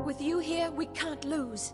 With you here, we can't lose.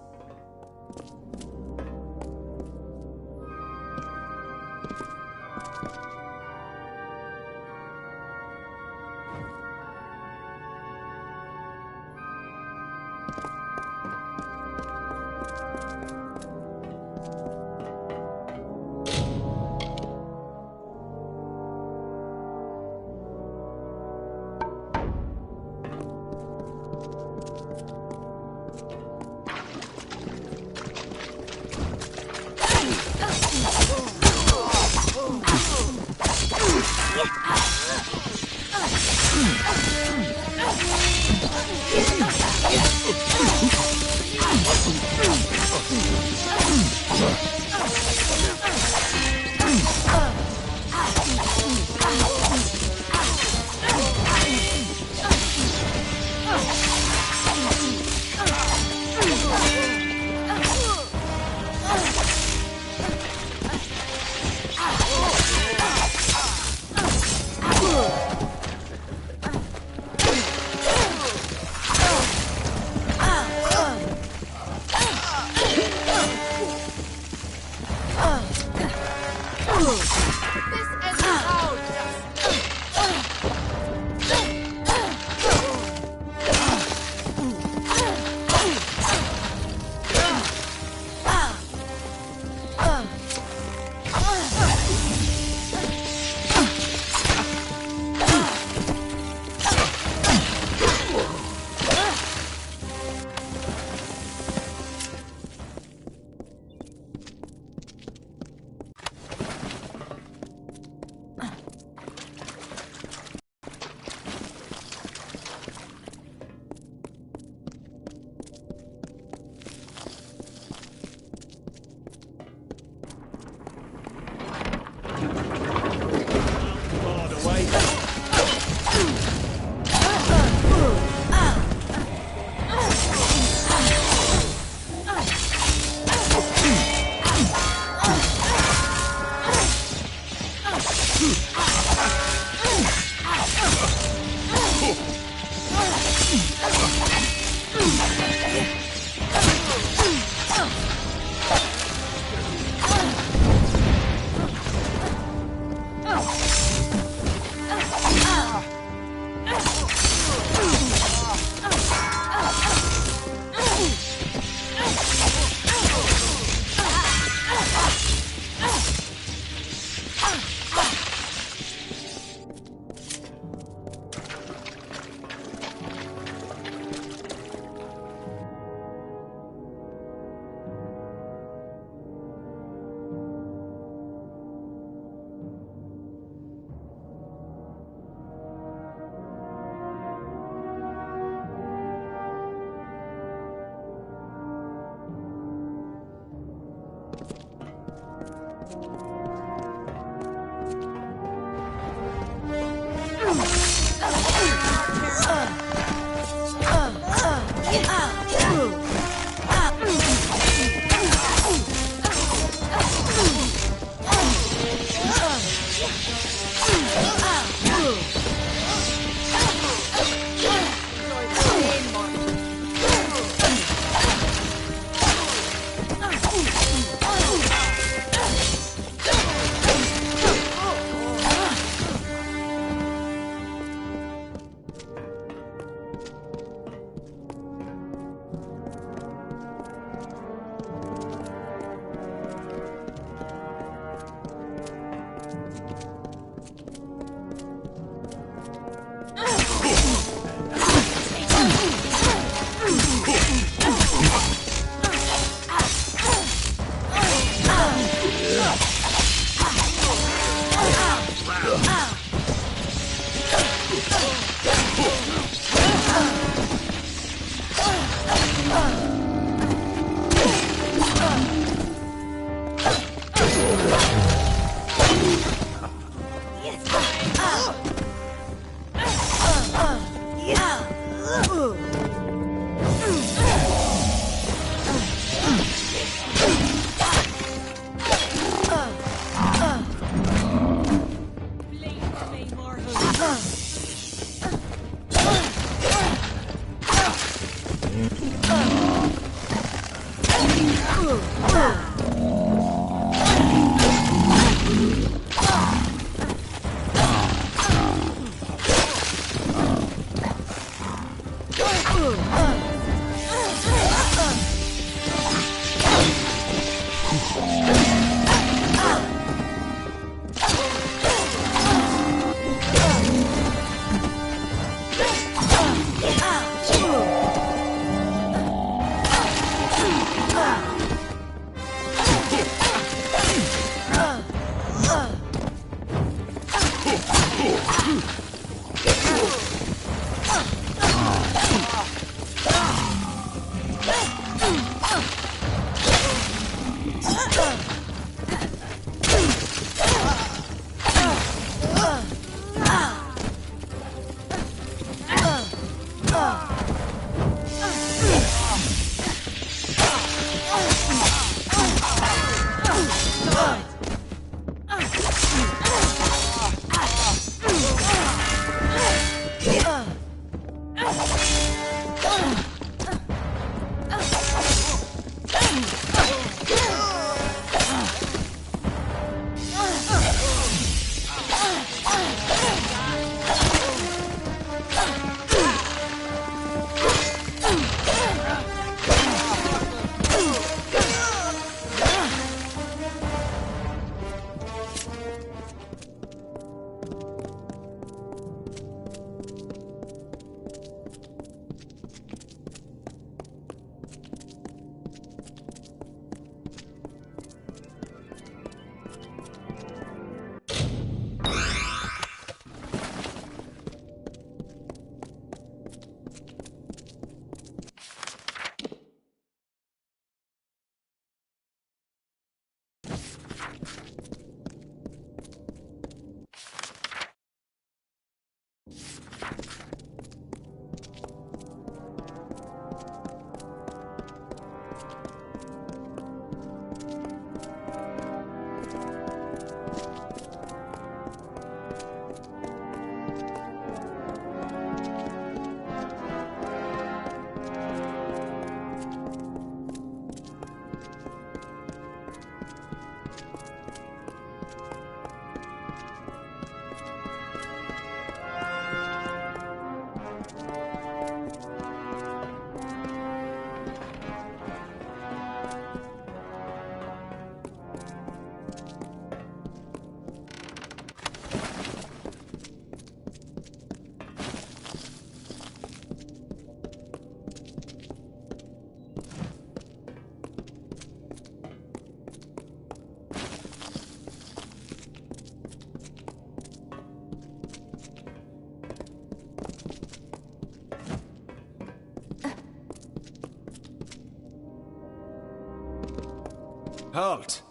Halt!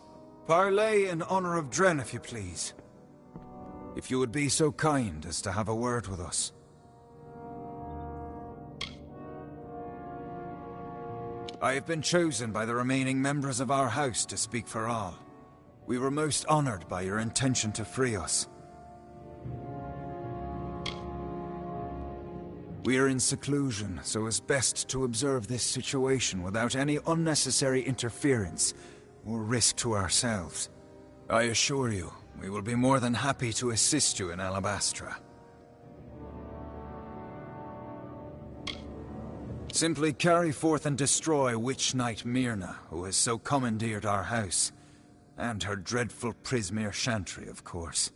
Parley in honor of Dren, if you please. If you would be so kind as to have a word with us. I have been chosen by the remaining members of our house to speak for all. We were most honored by your intention to free us. We are in seclusion, so as best to observe this situation without any unnecessary interference or risk to ourselves. I assure you, we will be more than happy to assist you in Alabastra. Simply carry forth and destroy Witch Knight Myrna, who has so commandeered our house, and her dreadful Prismeer Chantry, of course.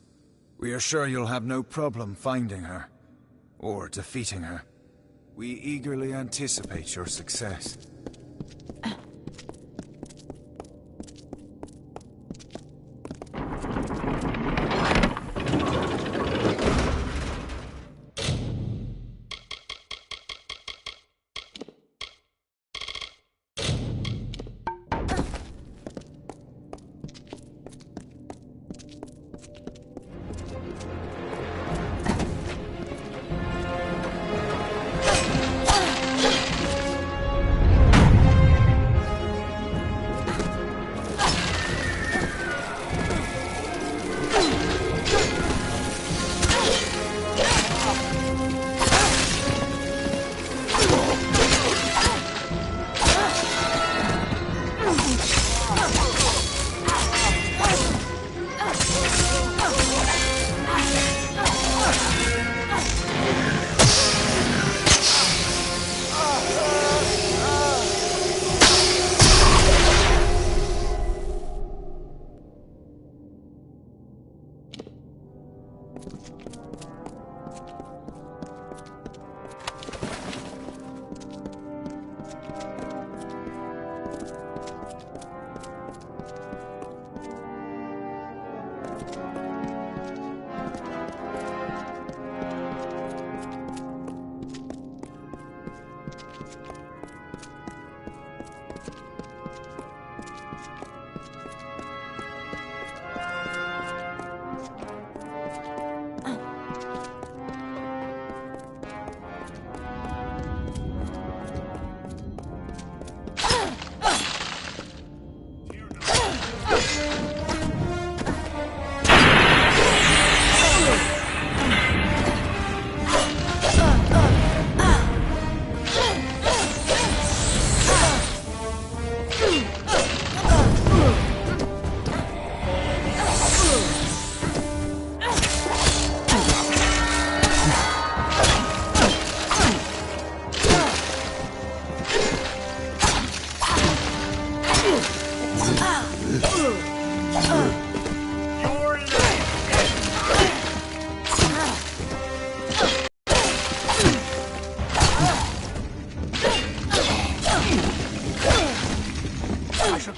We are sure you'll have no problem finding her, or defeating her. We eagerly anticipate your success.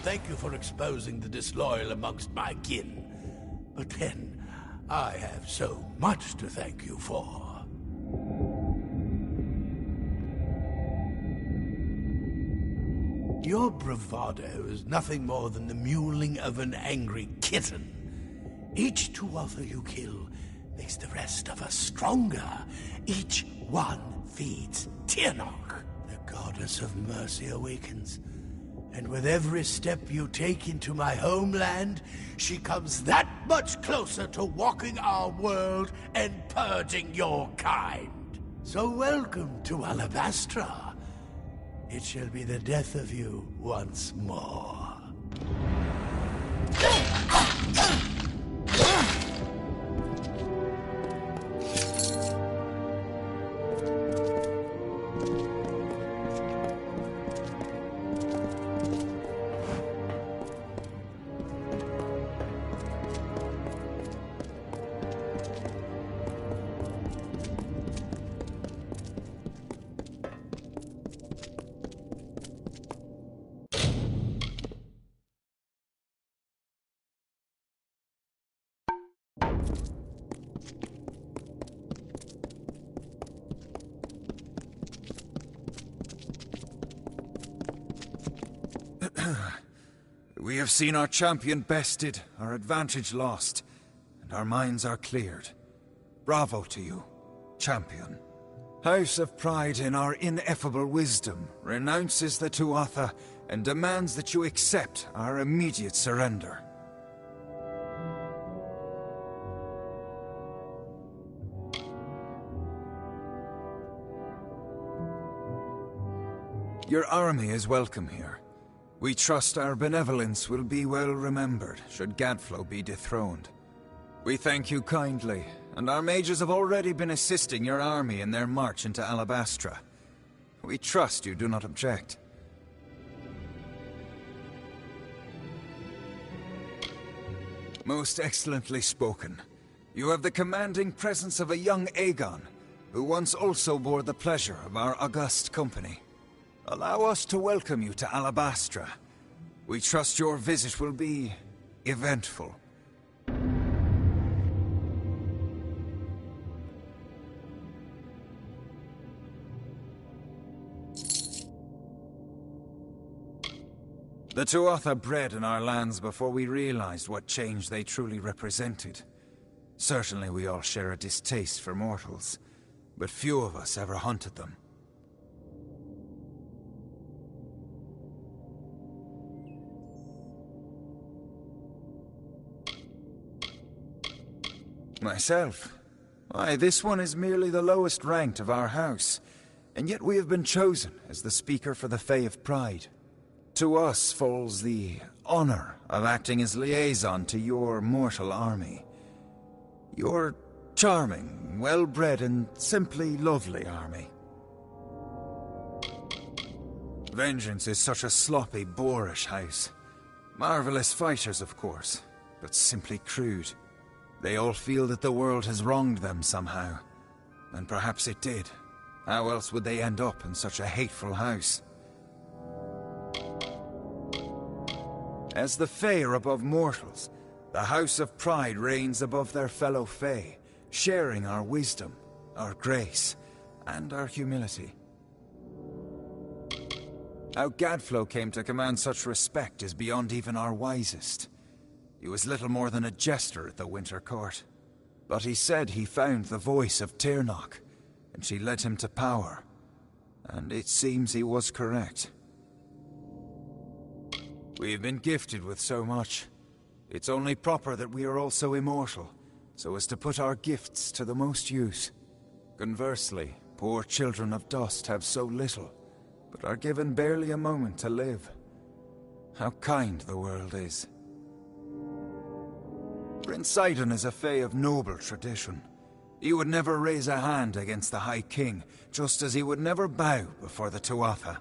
Thank you for exposing the disloyal amongst my kin. But then, I have so much to thank you for. your bravado is nothing more than the mewling of an angry kitten. Each Tuatha you kill makes the rest of us stronger. Each one feeds Tirnoch. The goddess of mercy awakens. And with every step you take into my homeland, she comes that much closer to walking our world and purging your kind. So welcome to Alabastra. It shall be the death of you once more. We have seen our champion bested, our advantage lost, and our minds are cleared. Bravo to you, champion. House of Pride, in our ineffable wisdom, renounces the Tuatha and demands that you accept our immediate surrender. Your army is welcome here. We trust our benevolence will be well remembered should Gadflow be dethroned. We thank you kindly, and our mages have already been assisting your army in their march into Alabastra. We trust you do not object. Most excellently spoken. You have the commanding presence of a young Aegon, who once also bore the pleasure of our august company. Allow us to welcome you to Alabastra. We trust your visit will be eventful. The Tuatha bred in our lands before we realized what change they truly represented. Certainly we all share a distaste for mortals, but few of us ever hunted them. Myself? Why, this one is merely the lowest ranked of our house, and yet we have been chosen as the speaker for the Fae of Pride. To us falls the honor of acting as liaison to your mortal army. Your charming, well-bred, and simply lovely army. Vengeance is such a sloppy, boorish house. Marvelous fighters, of course, but simply crude. They all feel that the world has wronged them somehow. And perhaps it did. How else would they end up in such a hateful house? As the Fae are above mortals, the House of Pride reigns above their fellow Fae, sharing our wisdom, our grace, and our humility. How Gadflow came to command such respect is beyond even our wisest. He was little more than a jester at the Winter Court. But he said he found the voice of Tirnoch, and she led him to power. And it seems he was correct. We've been gifted with so much. It's only proper that we are also immortal, so as to put our gifts to the most use. Conversely, poor children of dust have so little, but are given barely a moment to live. How kind the world is. Prince Sidon is a Fae of noble tradition. He would never raise a hand against the High King, just as he would never bow before the Tuatha.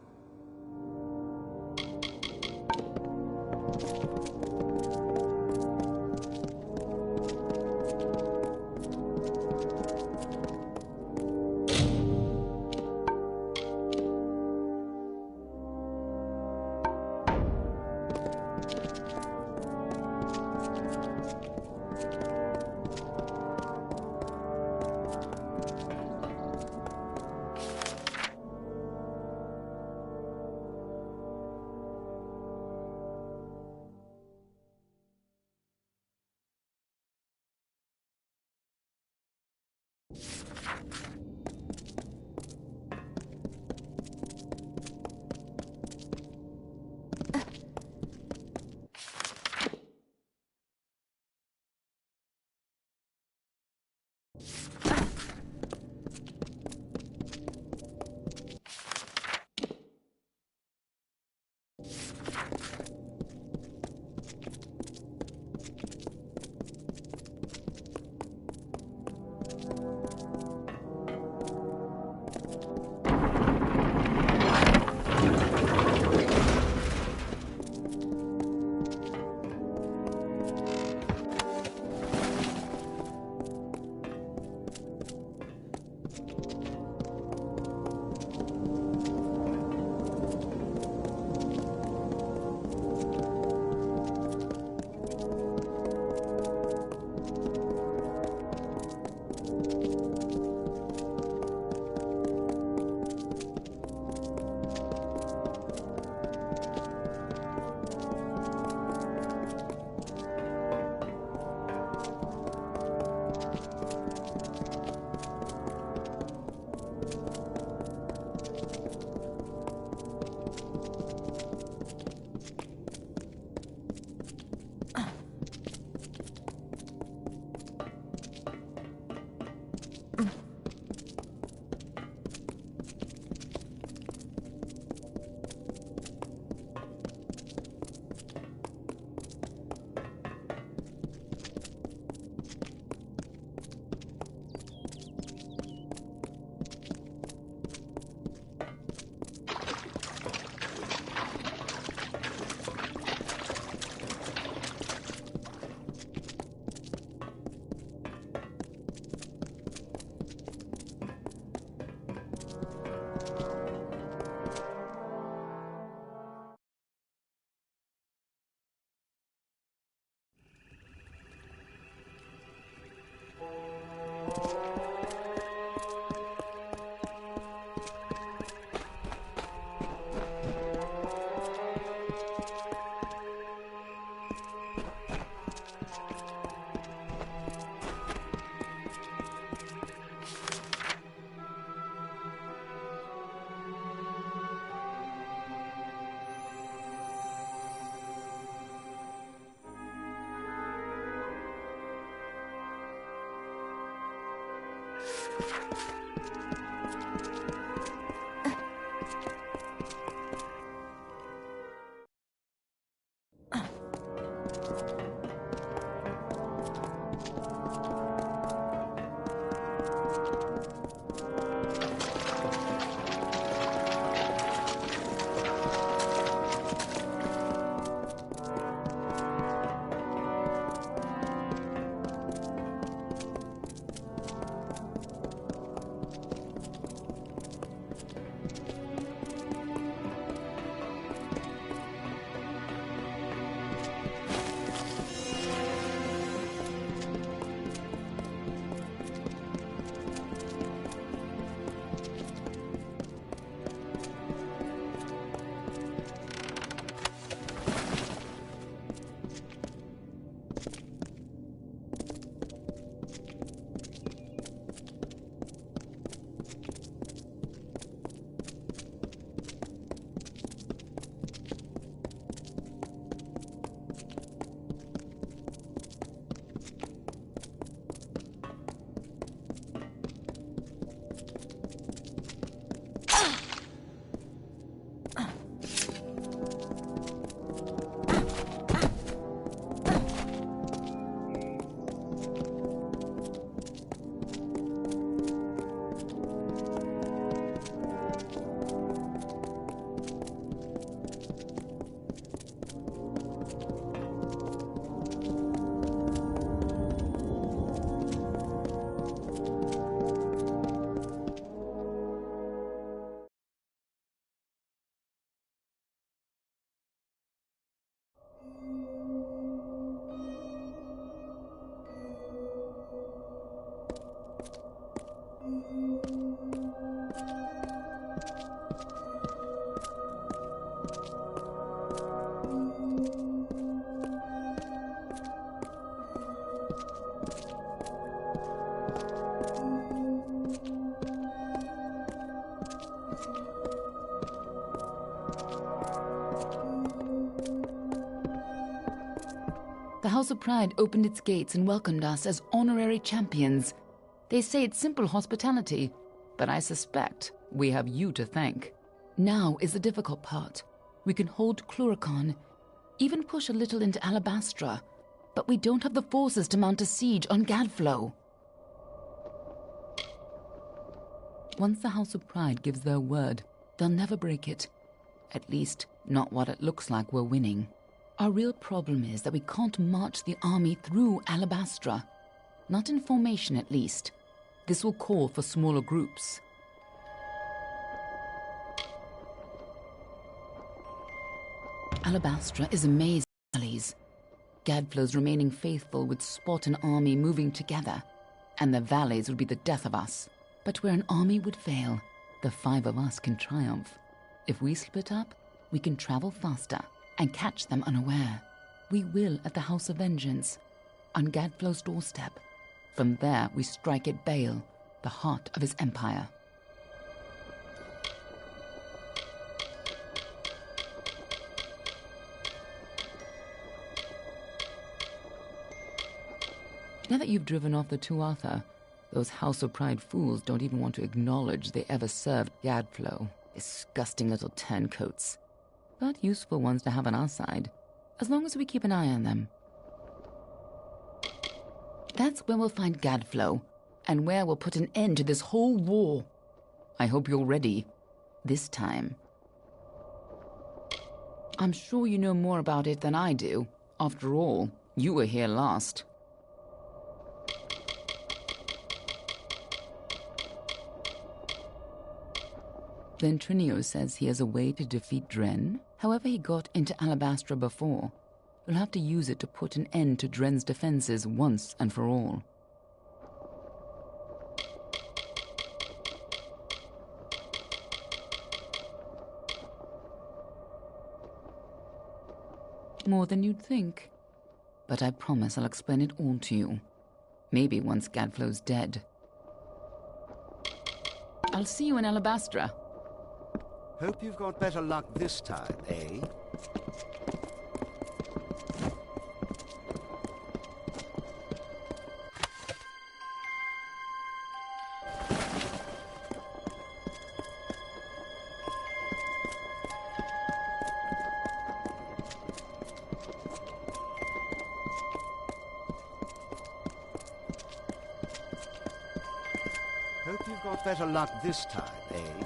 The House of Pride opened its gates and welcomed us as honorary champions. They say it's simple hospitality, but I suspect we have you to thank. Now is the difficult part. We can hold Cluricon, even push a little into Alabastra, but we don't have the forces to mount a siege on Gadflow. Once the House of Pride gives their word, they'll never break it. At least, not while it looks like we're winning. Our real problem is that we can't march the army through Alabastra. Not in formation, at least. This will call for smaller groups. Alabastra is a maze of valleys. Gadflow's remaining faithful would spot an army moving together, and the valleys would be the death of us. But where an army would fail, the 5 of us can triumph. If we split up, we can travel faster and catch them unaware. We will at the House of Vengeance, on Gadflow's doorstep. From there, we strike at Bale, the heart of his empire. Now that you've driven off the Tuatha, those House of Pride fools don't even want to acknowledge they ever served Gadflow. Disgusting little turncoats. But useful ones to have on our side, as long as we keep an eye on them. That's where we'll find Gadflow, and where we'll put an end to this whole war. I hope you're ready, this time. I'm sure you know more about it than I do. After all, you were here last. Ventrinio says he has a way to defeat Dren. However he got into Alabastra before, we'll have to use it to put an end to Dren's defenses once and for all. More than you'd think. but I promise I'll explain it all to you. Maybe once Gadflow's dead. I'll see you in Alabastra. Hope you've got better luck this time, eh? Hope you've got better luck this time, eh?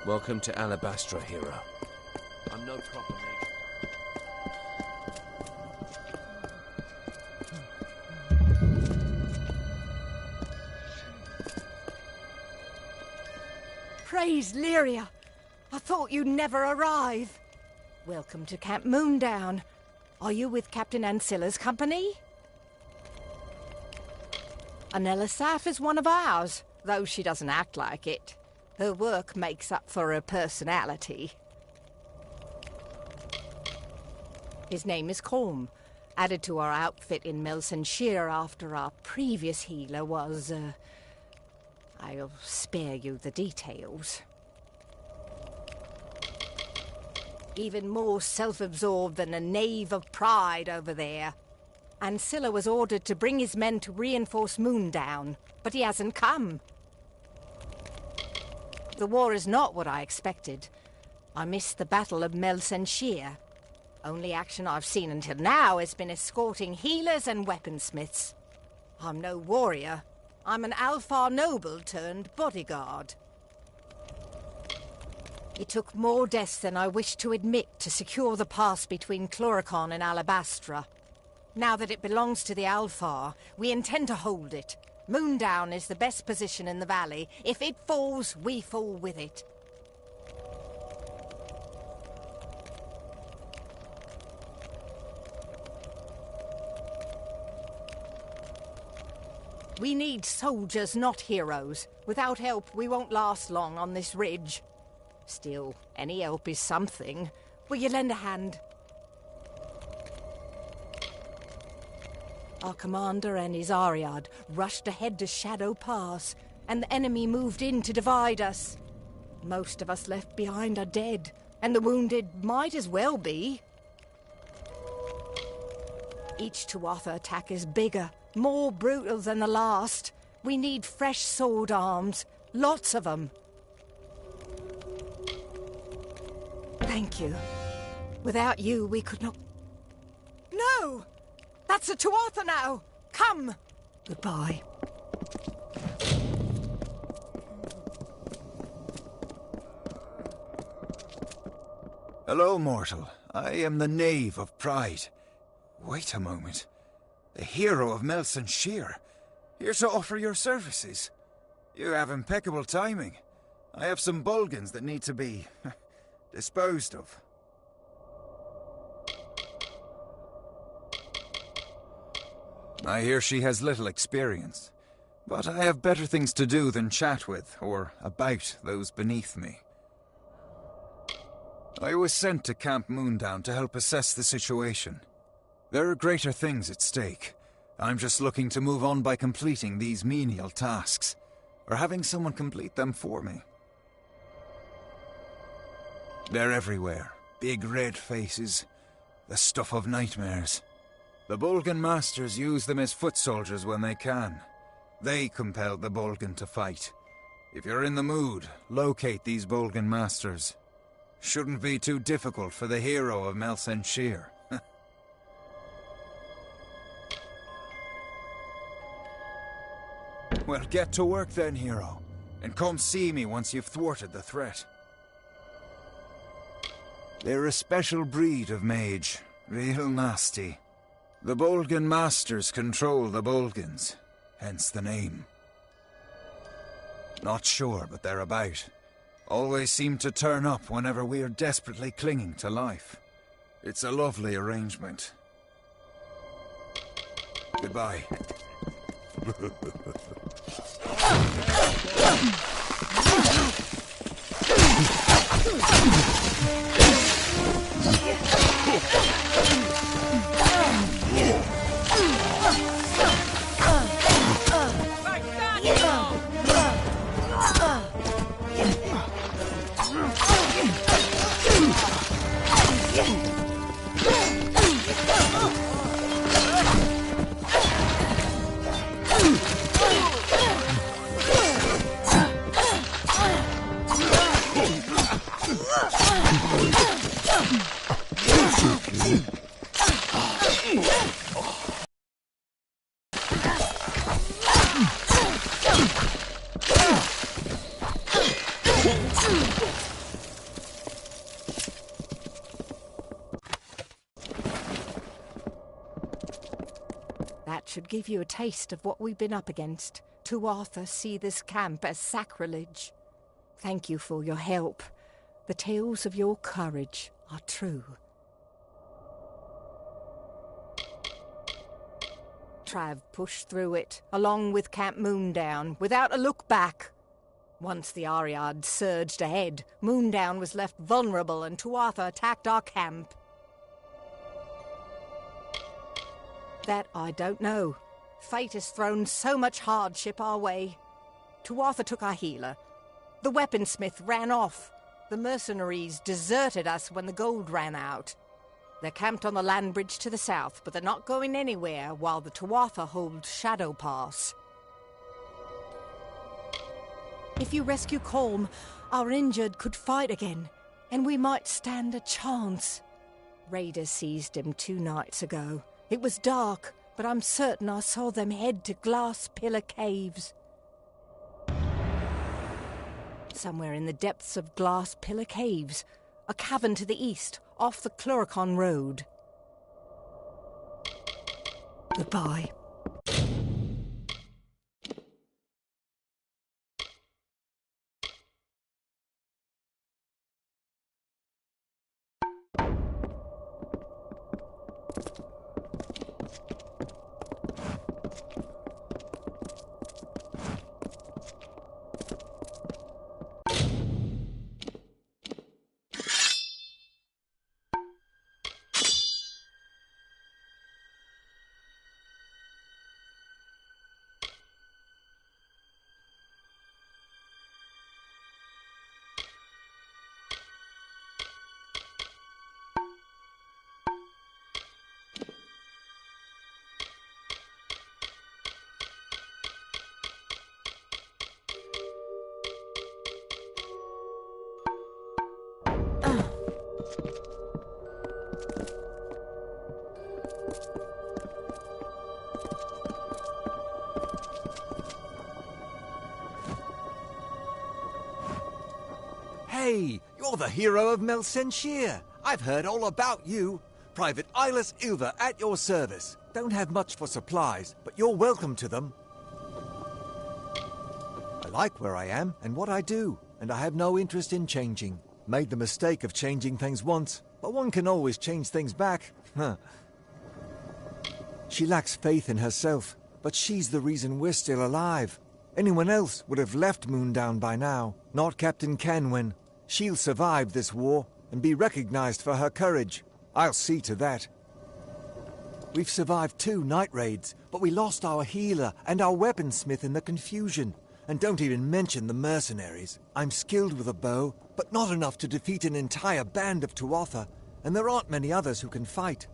Welcome to Alabastra, hero. I'm no proper mate. Praise Lyria! I thought you'd never arrive. Welcome to Camp Moondown. Are you with Captain Ancilla's company? Anella Saf is one of ours, though she doesn't act like it. Her work makes up for her personality. His name is Corm, added to our outfit in Melsenshire after our previous healer was, I'll spare you the details. Even more self-absorbed than a knave of pride over there. Ancilla was ordered to bring his men to reinforce Moondown, but he hasn't come. The war is not what I expected. I missed the Battle of Melsenshire. Only action I've seen until now has been escorting healers and weaponsmiths. I'm no warrior. I'm an Alfar noble turned bodyguard. It took more deaths than I wished to admit to secure the pass between Chloricon and Alabastra. Now that it belongs to the Alfar, we intend to hold it. Moondown is the best position in the valley. If it falls, we fall with it. We need soldiers, not heroes. Without help, we won't last long on this ridge. Still, any help is something. Will you lend a hand? Our commander and his Ariad rushed ahead to Shadow Pass, and the enemy moved in to divide us. Most of us left behind are dead, and the wounded might as well be. Each Tuatha attack is bigger, more brutal than the last. We need fresh sword arms, lots of them. Thank you. Without you, we could not... No! That's a Tuatha now! Come! Goodbye. Hello, mortal. I am the Knave of Pride. Wait a moment. The hero of Melsenshire. Here to offer your services. You have impeccable timing. I have some Bulgans that need to be... disposed of. I hear she has little experience, but I have better things to do than chat with or about those beneath me. I was sent to Camp Moondown to help assess the situation. There are greater things at stake. I'm just looking to move on by completing these menial tasks, or having someone complete them for me. They're everywhere. Big red faces. The stuff of nightmares. The Bulgan Masters use them as foot soldiers when they can. They compelled the Bulgan to fight. If you're in the mood, locate these Bulgan Masters. Shouldn't be too difficult for the hero of Melsenshire. Well, get to work then, hero. And come see me once you've thwarted the threat. They're a special breed of mage. Real nasty. The Bulgan Masters control the Bulgans. Hence the name. Not sure, but they're about. Always seem to turn up whenever we're desperately clinging to life. It's a lovely arrangement. Goodbye. That should give you a taste of what we've been up against. Tuatha see this camp as sacrilege. Thank you for your help. The tales of your courage are true. Trav pushed through it, along with Camp Moondown, without a look back. Once the Ariad surged ahead, Moondown was left vulnerable and Tuatha attacked our camp. That I don't know. Fate has thrown so much hardship our way. Tuatha took our healer. The weaponsmith ran off. The mercenaries deserted us when the gold ran out. They're camped on the land bridge to the south, but they're not going anywhere while the Tuatha hold Shadow Pass. If you rescue Colm, our injured could fight again, and we might stand a chance. Raiders seized him 2 nights ago. It was dark, but I'm certain I saw them head to Glass Pillar Caves. Somewhere in the depths of Glass Pillar Caves, a cavern to the east, off the Cluricon Road. Goodbye. Hey, you're the hero of Melsenshir. I've heard all about you. Private Eyeless Ilva at your service. Don't have much for supplies, but you're welcome to them. I like where I am and what I do, and I have no interest in changing. Made the mistake of changing things once, but one can always change things back. She lacks faith in herself, but she's the reason we're still alive. Anyone else would have left Moondown by now, not Captain Canwen. She'll survive this war and be recognized for her courage. I'll see to that. We've survived 2 night raids, but we lost our healer and our weaponsmith in the confusion. And don't even mention the mercenaries. I'm skilled with a bow, but not enough to defeat an entire band of Tuatha, and there aren't many others who can fight.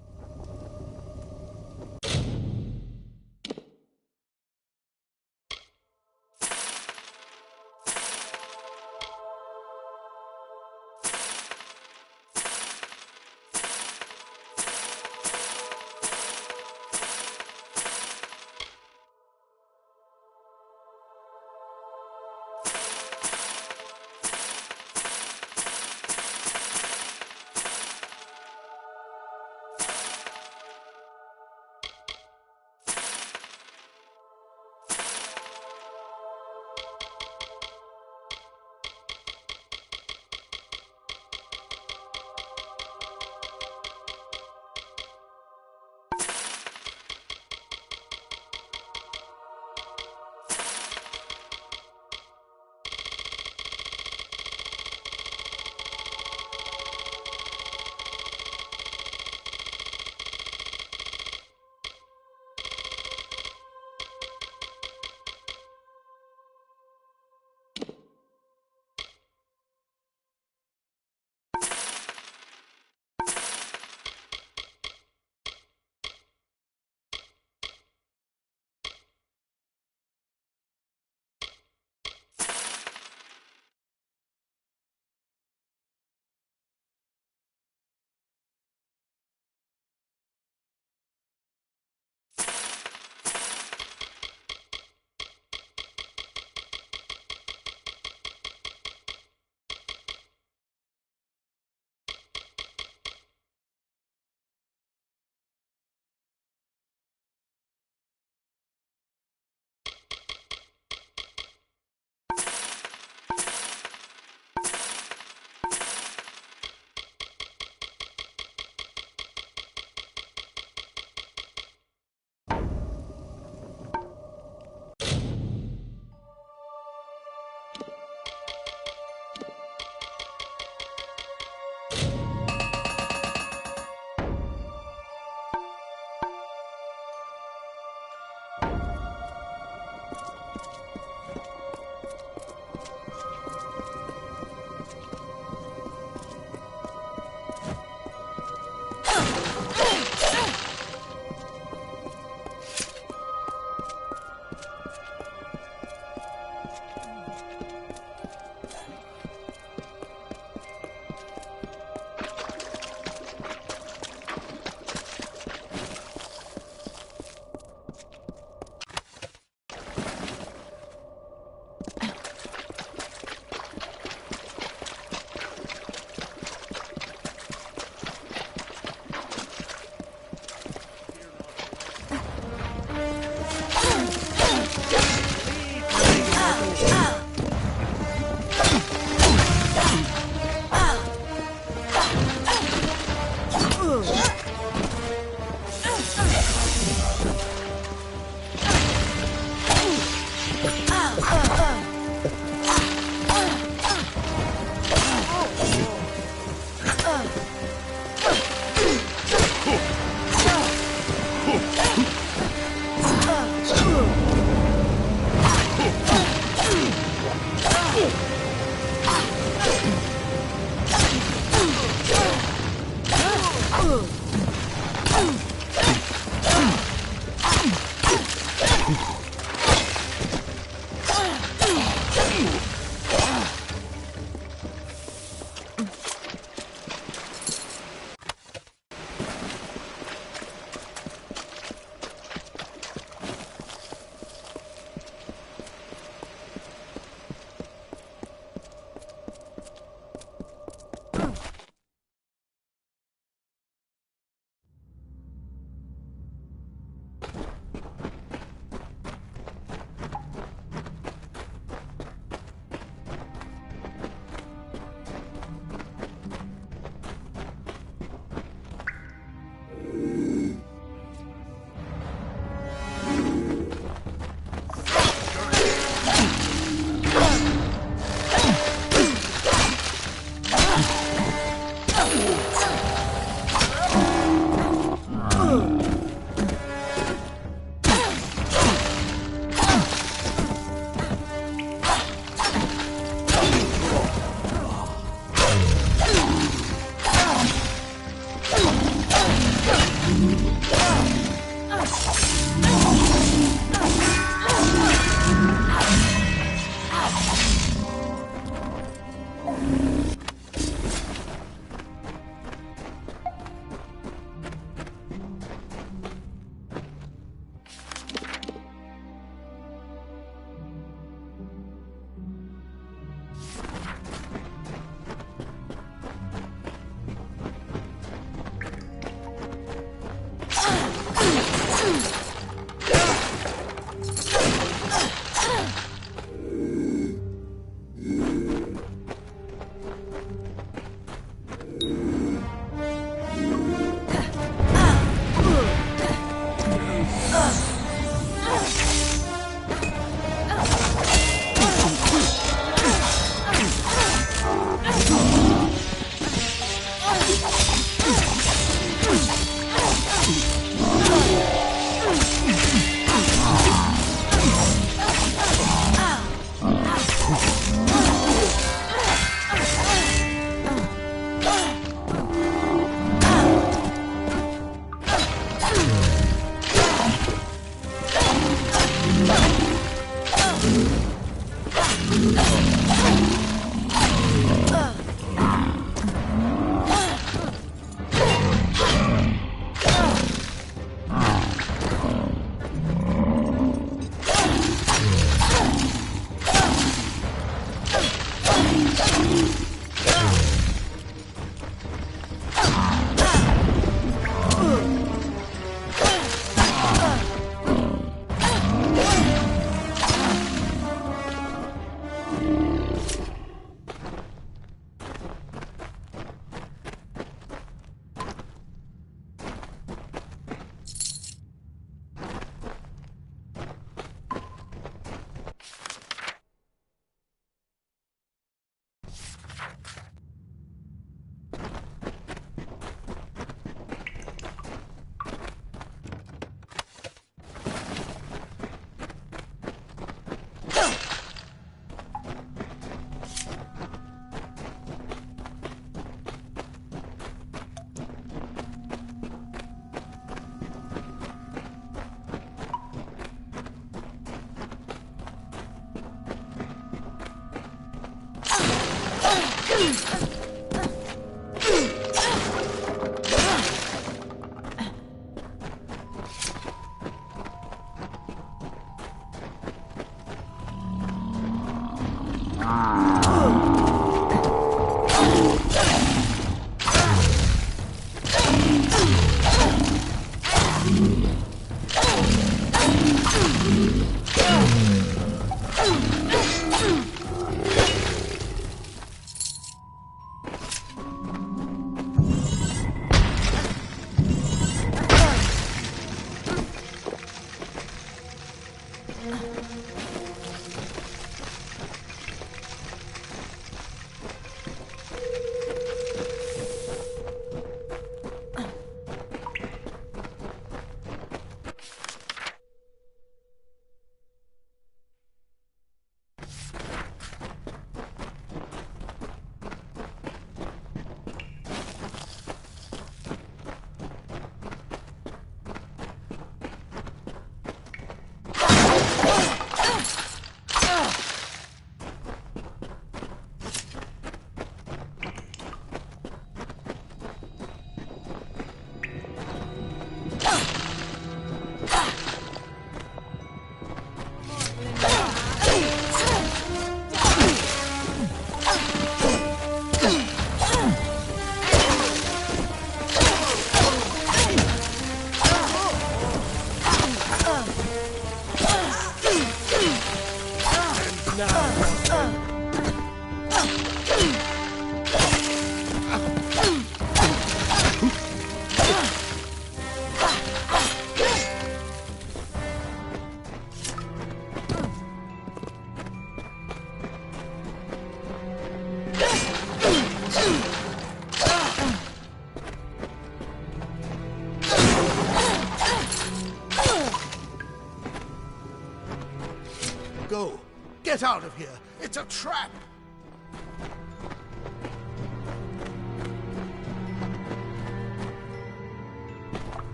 Get out of here! It's a trap!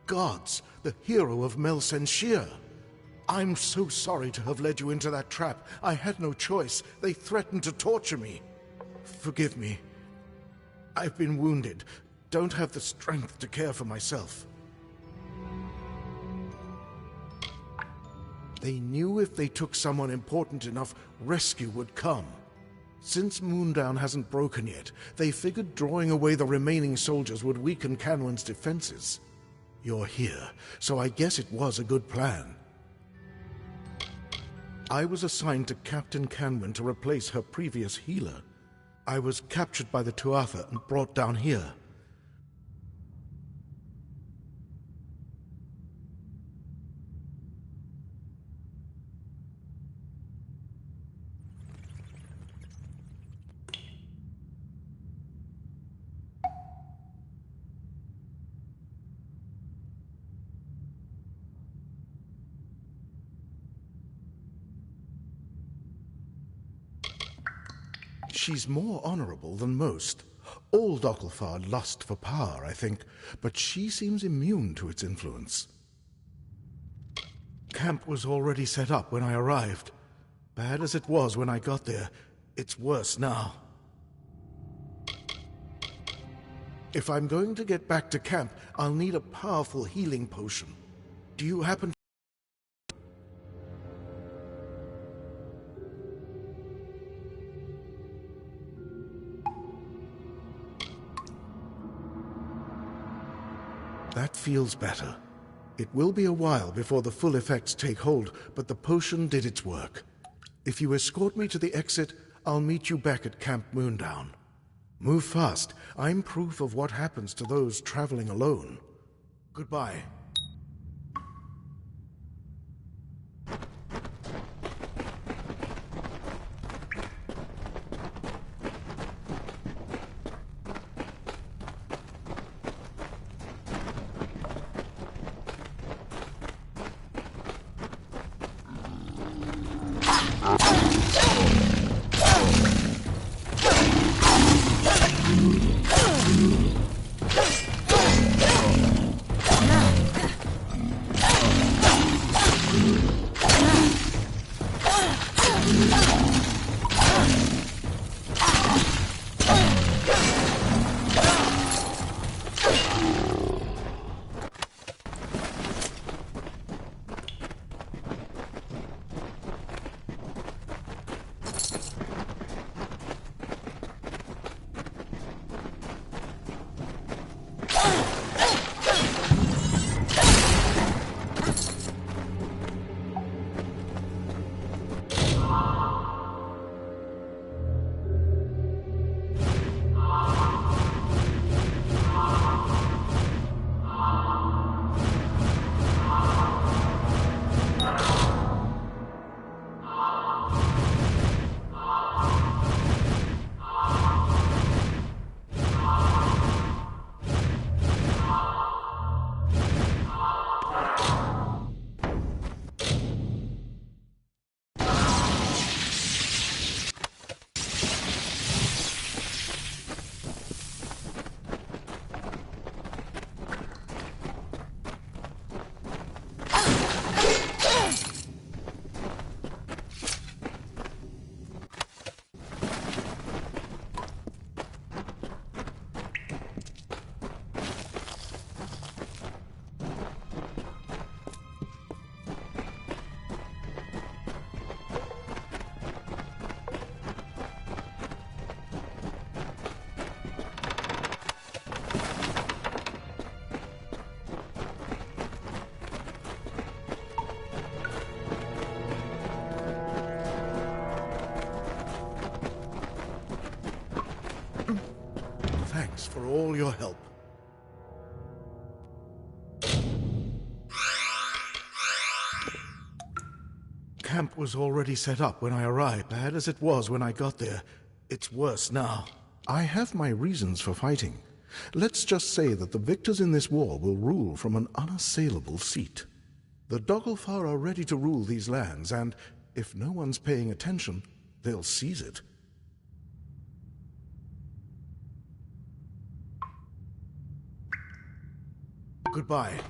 Gods, the hero of Melsenshir. I'm so sorry to have led you into that trap. I had no choice. They threatened to torture me. Forgive me. I've been wounded. Don't have the strength to care for myself. They knew if they took someone important enough, rescue would come. Since Moondown hasn't broken yet, they figured drawing away the remaining soldiers would weaken Canwen's defenses. You're here, so I guess it was a good plan. I was assigned to Captain Canwen to replace her previous healer. I was captured by the Tuatha and brought down here. She's more honorable than most. All Dokkelfar lust for power, I think, but she seems immune to its influence. Camp was already set up when I arrived. Bad as it was when I got there, it's worse now. If I'm going to get back to camp, I'll need a powerful healing potion. Do you happen to... That feels better. It will be a while before the full effects take hold, but the potion did its work. If you escort me to the exit, I'll meet you back at Camp Moondown. Move fast. I'm proof of what happens to those traveling alone. Goodbye. Thanks for all your help. Camp was already set up when I arrived, bad as it was when I got there. It's worse now. I have my reasons for fighting. Let's just say that the victors in this war will rule from an unassailable seat. The Dogglfar are ready to rule these lands, and if no one's paying attention, they'll seize it. Goodbye.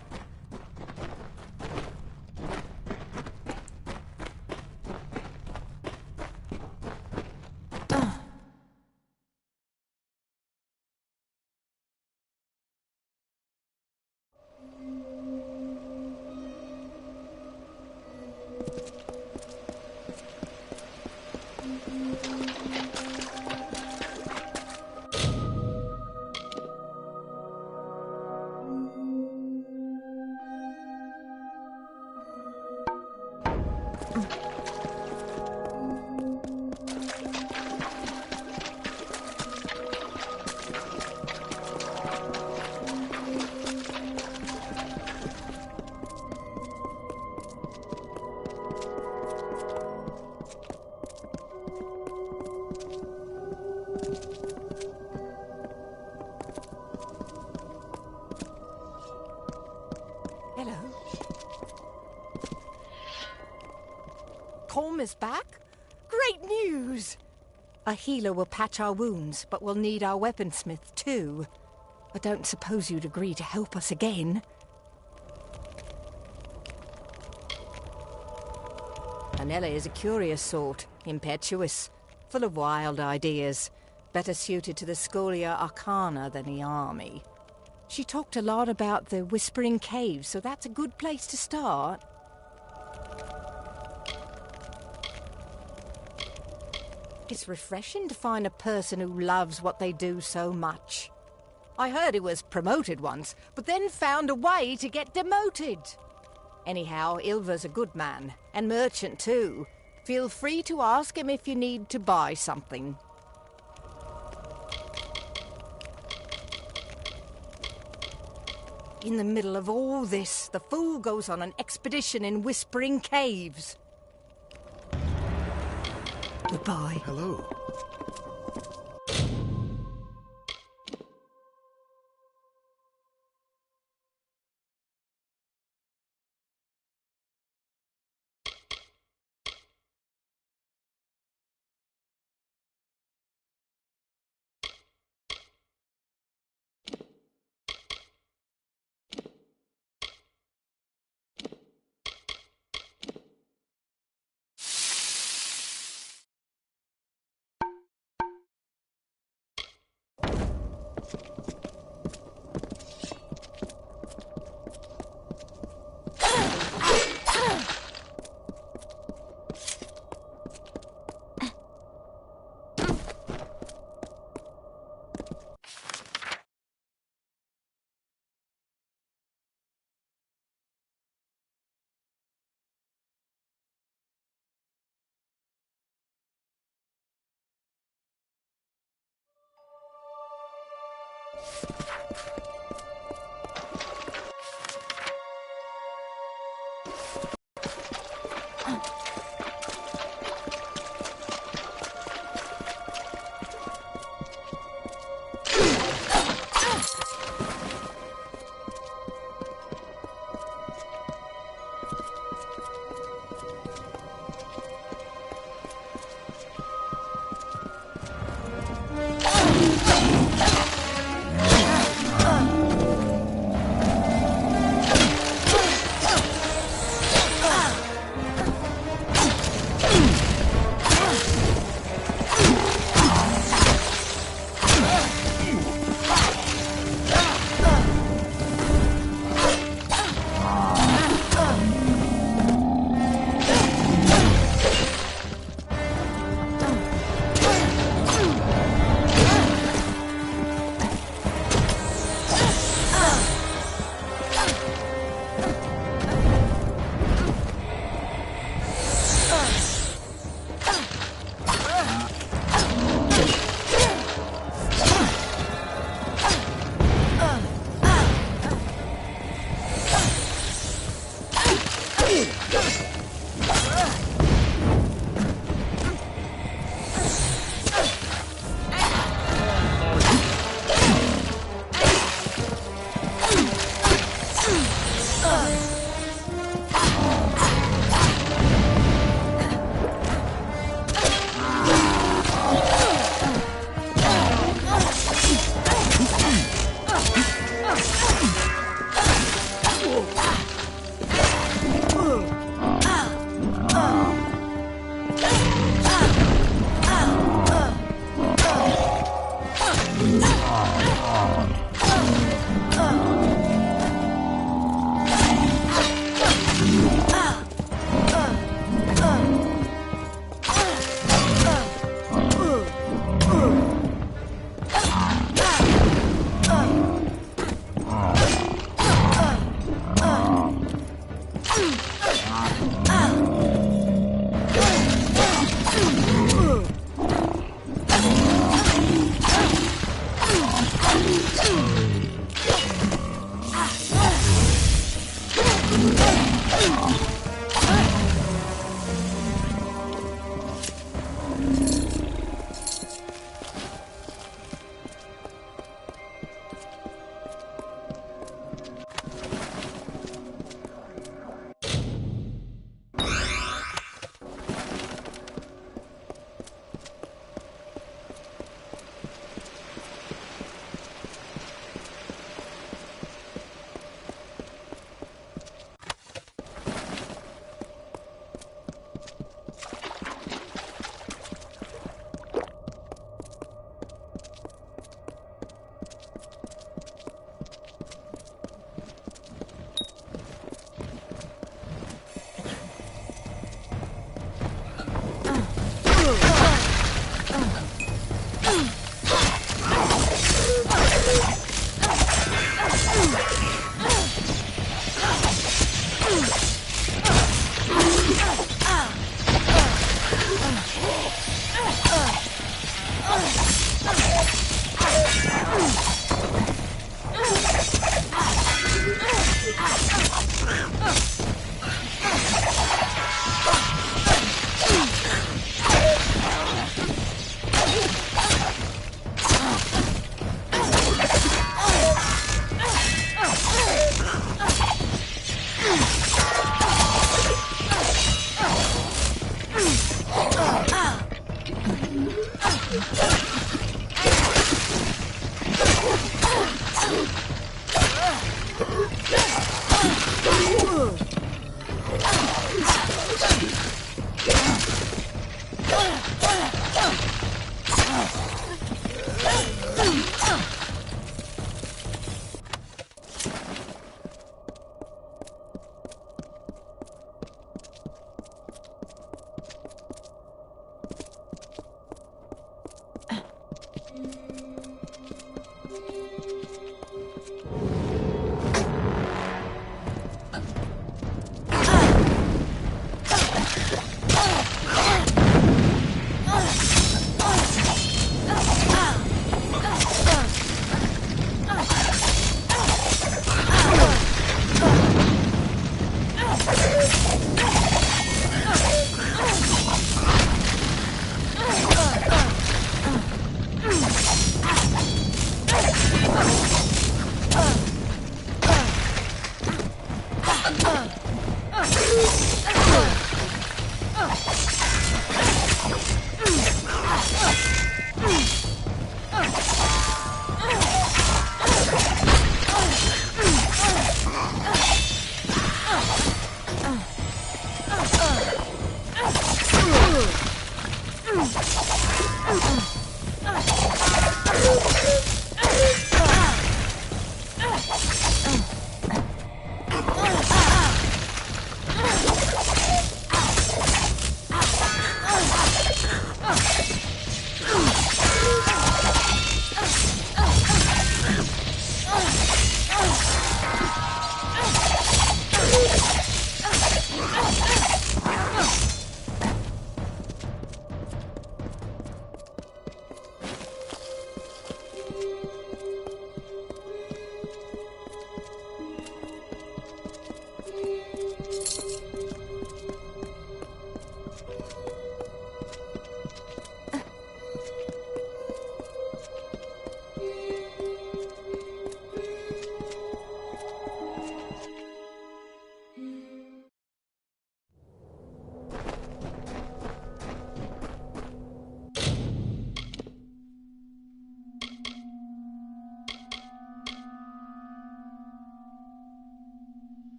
Hello. Colm is back? Great news! A healer will patch our wounds, but we'll need our weaponsmith too. I don't suppose you'd agree to help us again. Anella is a curious sort, impetuous, full of wild ideas, better suited to the Scholia Arcana than the army. She talked a lot about the Whispering Caves, so that's a good place to start. It's refreshing to find a person who loves what they do so much. I heard he was promoted once, but then found a way to get demoted. Anyhow, Ilva's a good man, and merchant too. Feel free to ask him if you need to buy something. In the middle of all this, the fool goes on an expedition in Whispering Caves. Goodbye. Hello.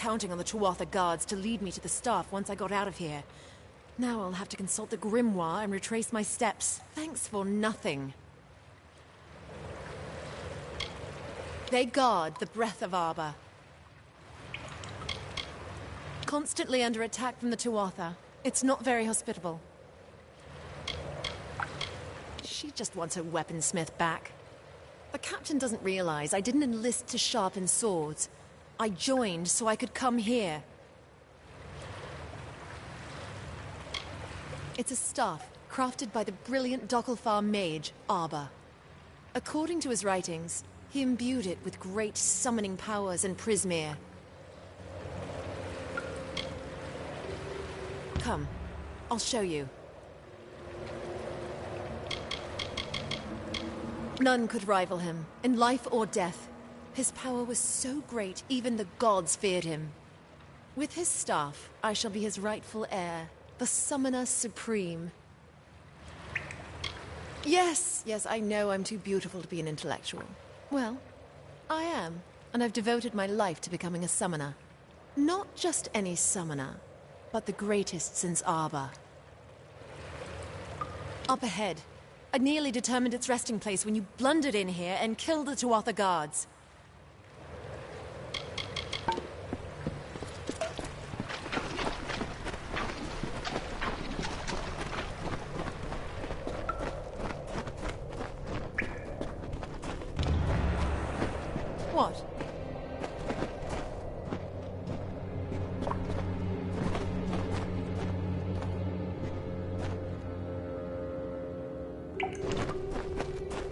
counting on the Tuatha guards to lead me to the staff once I got out of here. Now I'll have to consult the grimoire and retrace my steps. Thanks for nothing. They guard the breath of Arbor. Constantly under attack from the Tuatha. It's not very hospitable. She just wants her weaponsmith back. The captain doesn't realize I didn't enlist to sharpen swords. I joined so I could come here. It's a staff crafted by the brilliant Dokkalfar mage, Arbor. According to his writings, he imbued it with great summoning powers and Prismere. Come, I'll show you. None could rival him, in life or death. His power was so great, even the gods feared him. With his staff, I shall be his rightful heir, the Summoner Supreme. Yes, I know I'm too beautiful to be an intellectual. Well, I am, and I've devoted my life to becoming a summoner. Not just any summoner, but the greatest since Arbor. Up ahead. I nearly determined its resting place when you blundered in here and killed the Tuatha guards. What?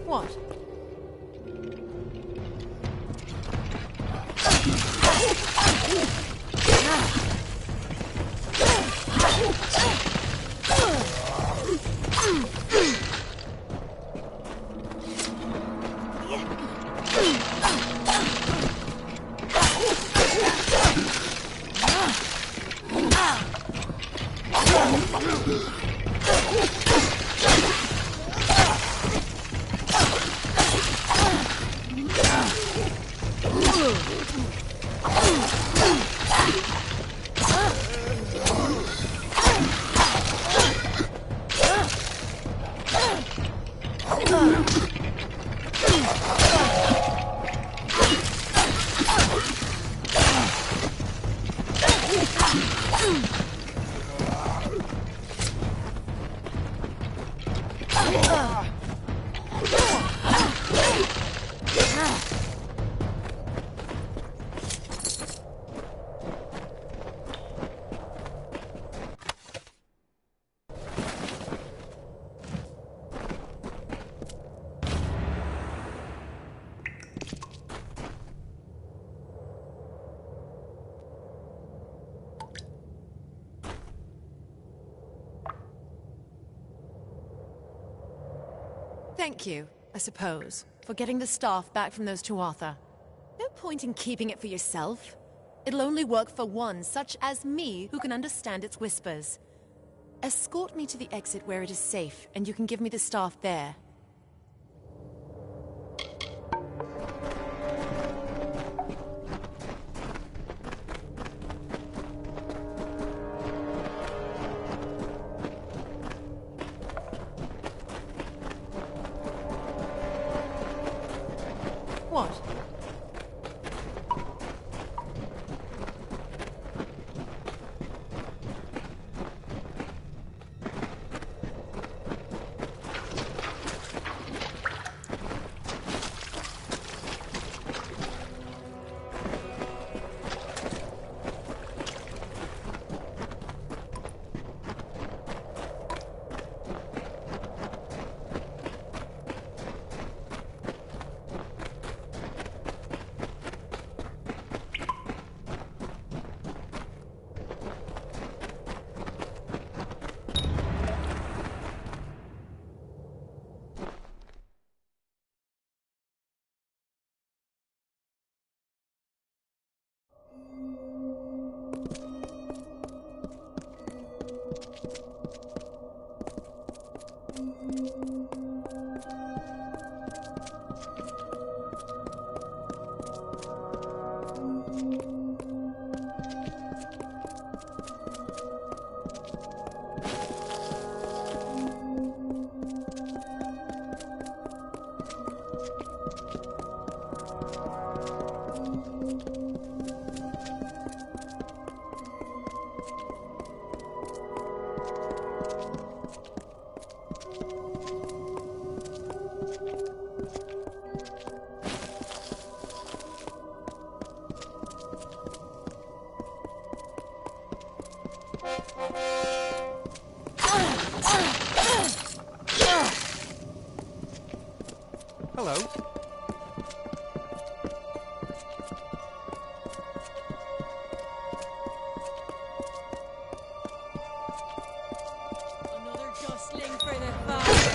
What? Thank you, I suppose, for getting the staff back from those Tuatha. No point in keeping it for yourself. It'll only work for one such as me who can understand its whispers. Escort me to the exit where it is safe, and you can give me the staff there. What? Hello. Another jostling for the fun.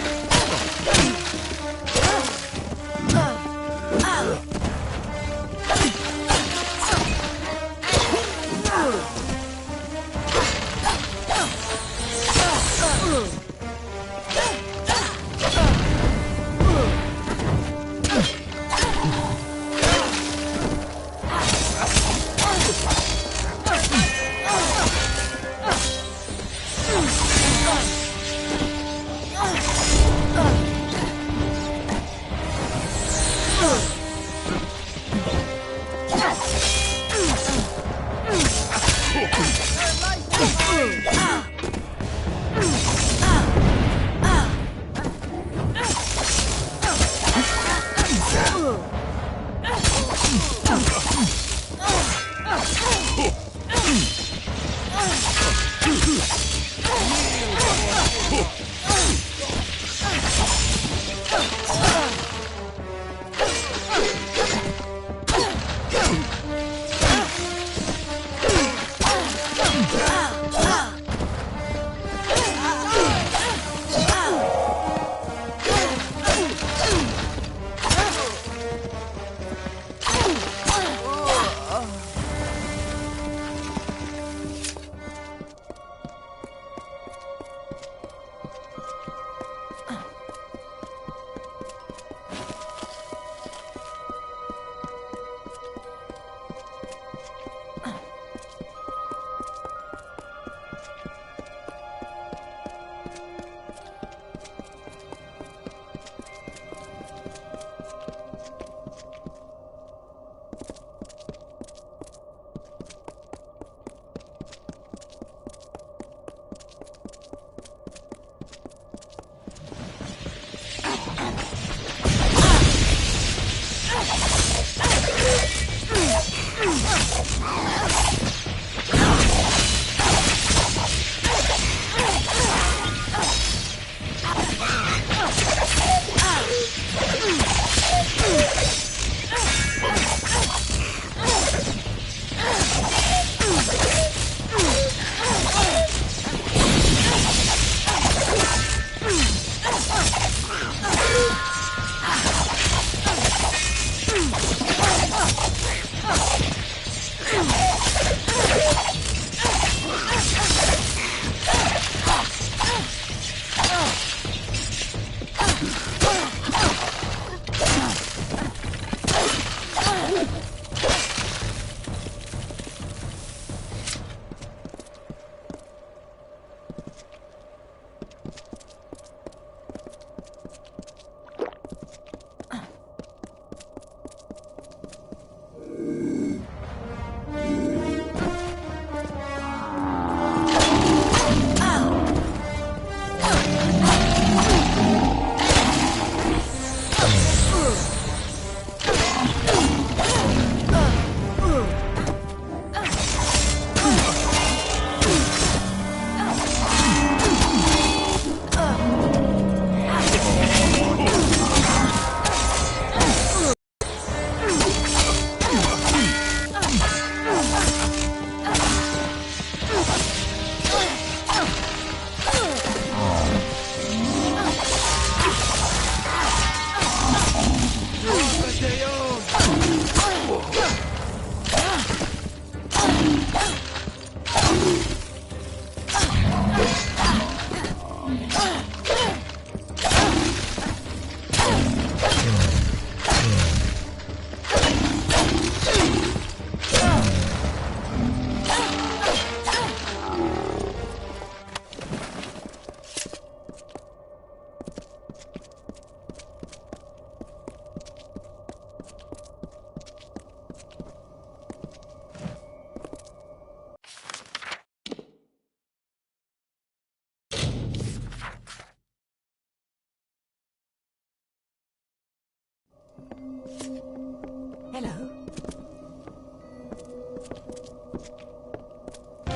Hello.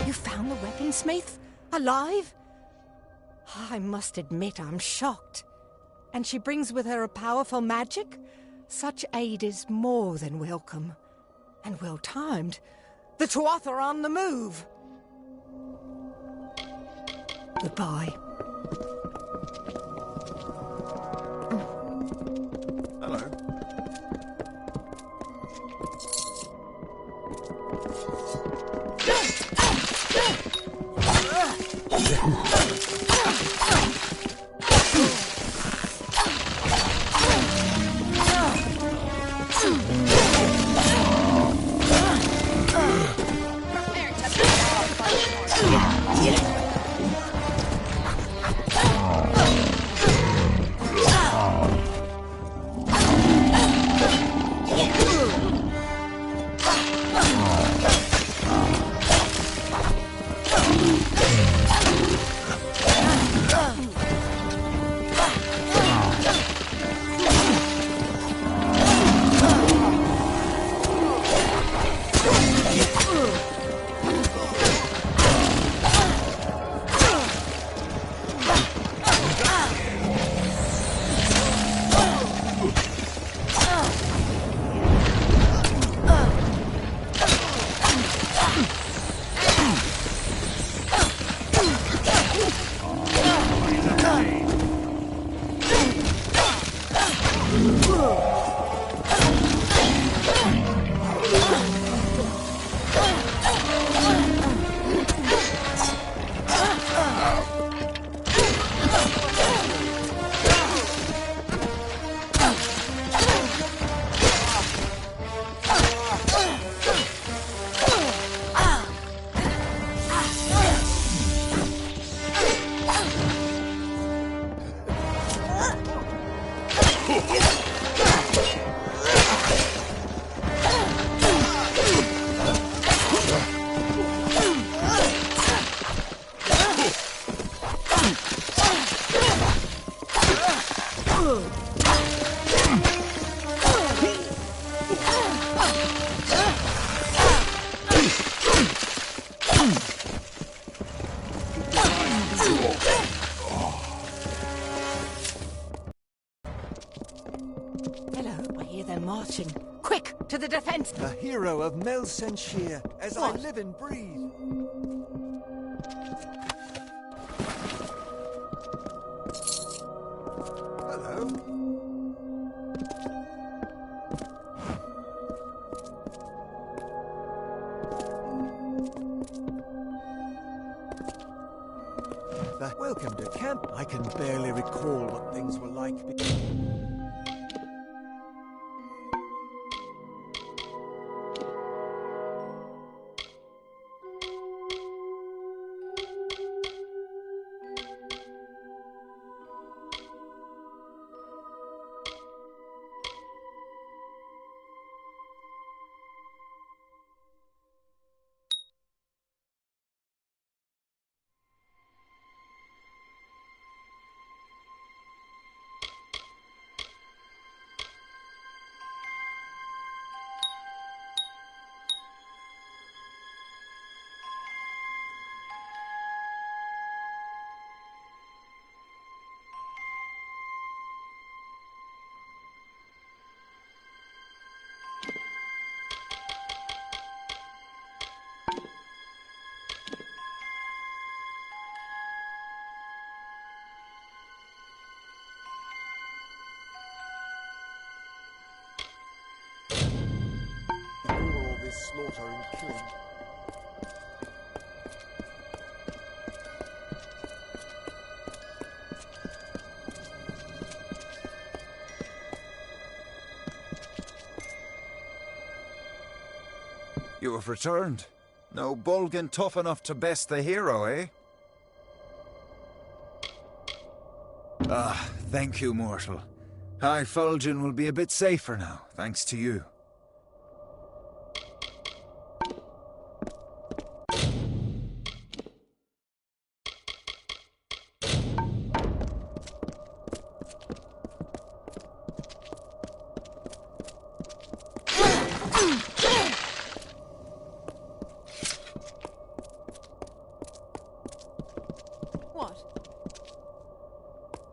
You found the weaponsmith? Alive? I must admit I'm shocked. And she brings with her a powerful magic? Such aid is more than welcome. And well-timed. The Tuatha are on the move. Goodbye. Hello. Marching. Quick, to the defense! The hero of Mel Senshir, as What? I live and breathe. Hello. Welcome to camp. I can barely recall what things were like. All this slaughter and killing. You have returned. No Bolgan tough enough to best the hero, eh? Ah, thank you, mortal. High Fulgen will be a bit safer now, thanks to you.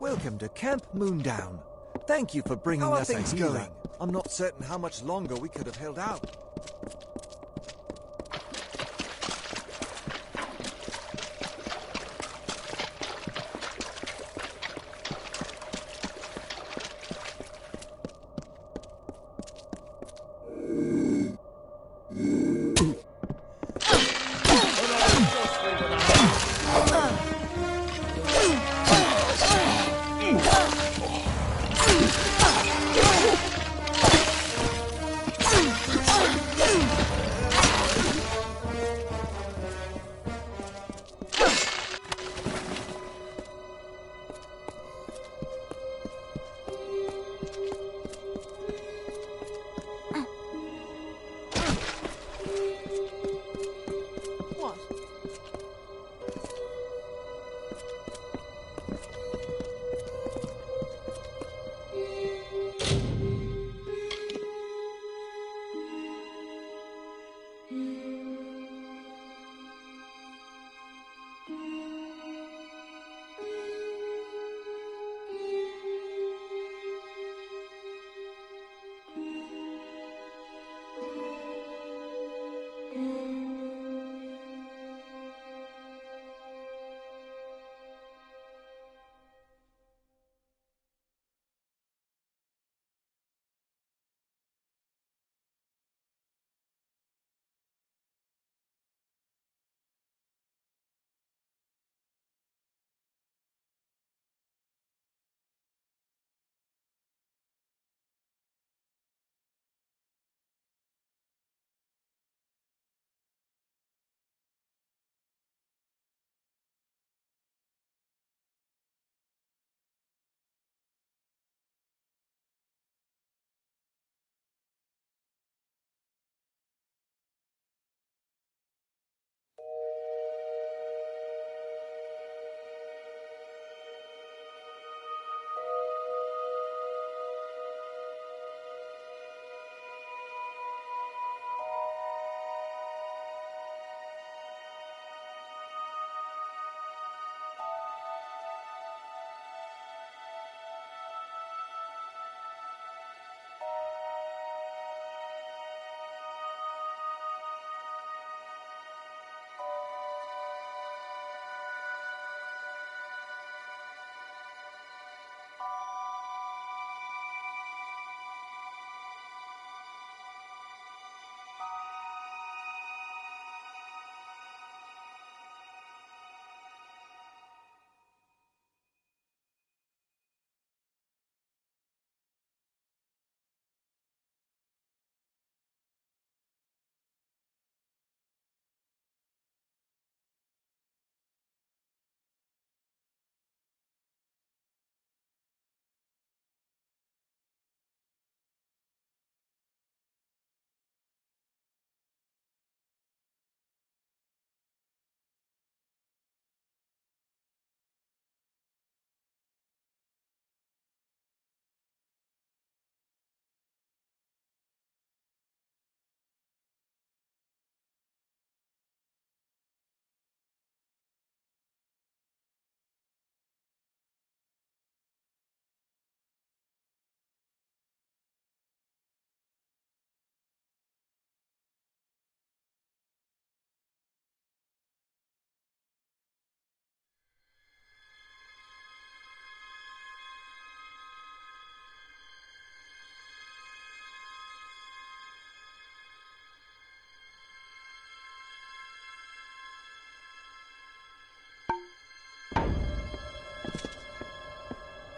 Welcome to camp, Moondown. Thank you for bringing How are us a things healer. going? I'm not certain how much longer we could have held out. What?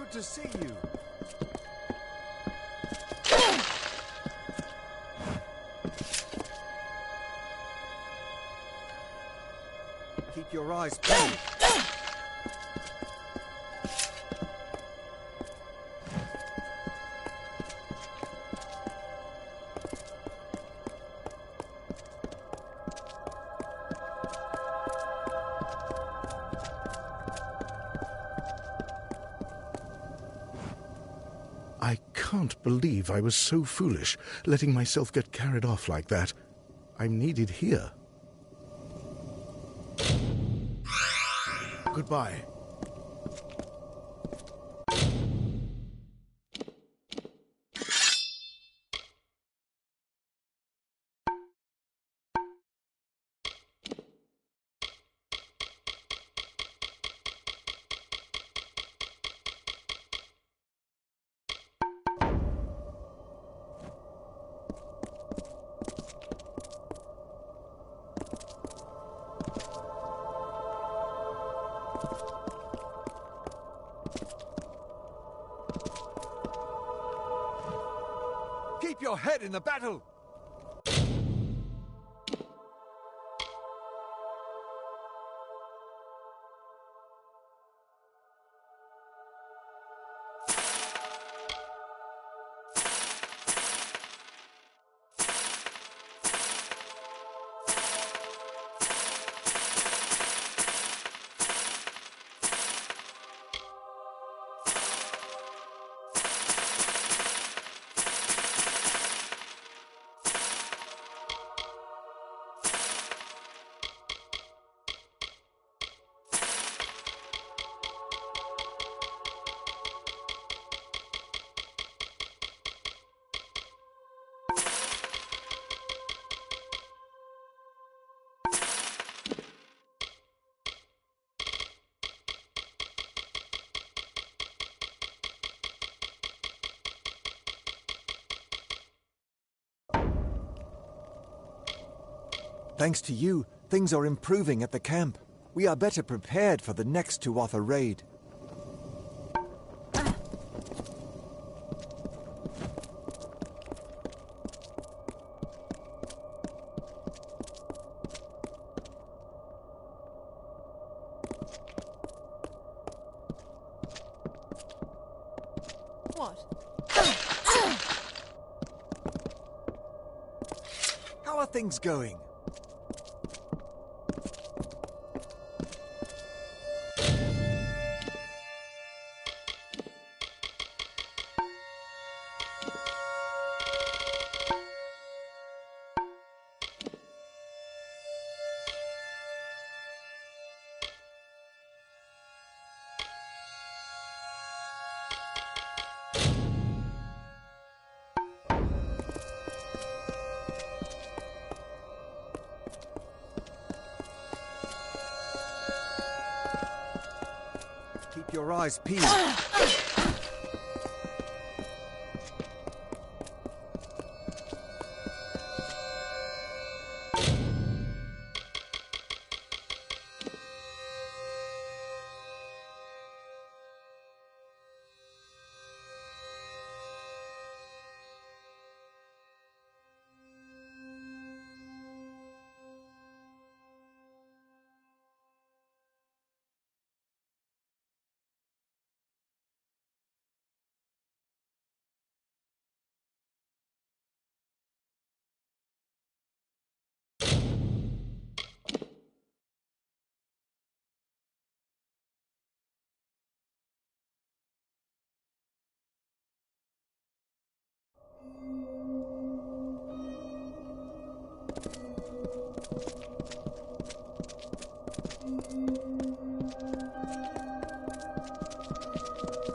Good to see you. Keep your eyes peeled. I can't believe I was so foolish, letting myself get carried off like that. I'm needed here. Goodbye. your head in the battle! Thanks to you, things are improving at the camp. We are better prepared for the next Tuatha raid. What? How are things going? Keep your eyes peeled.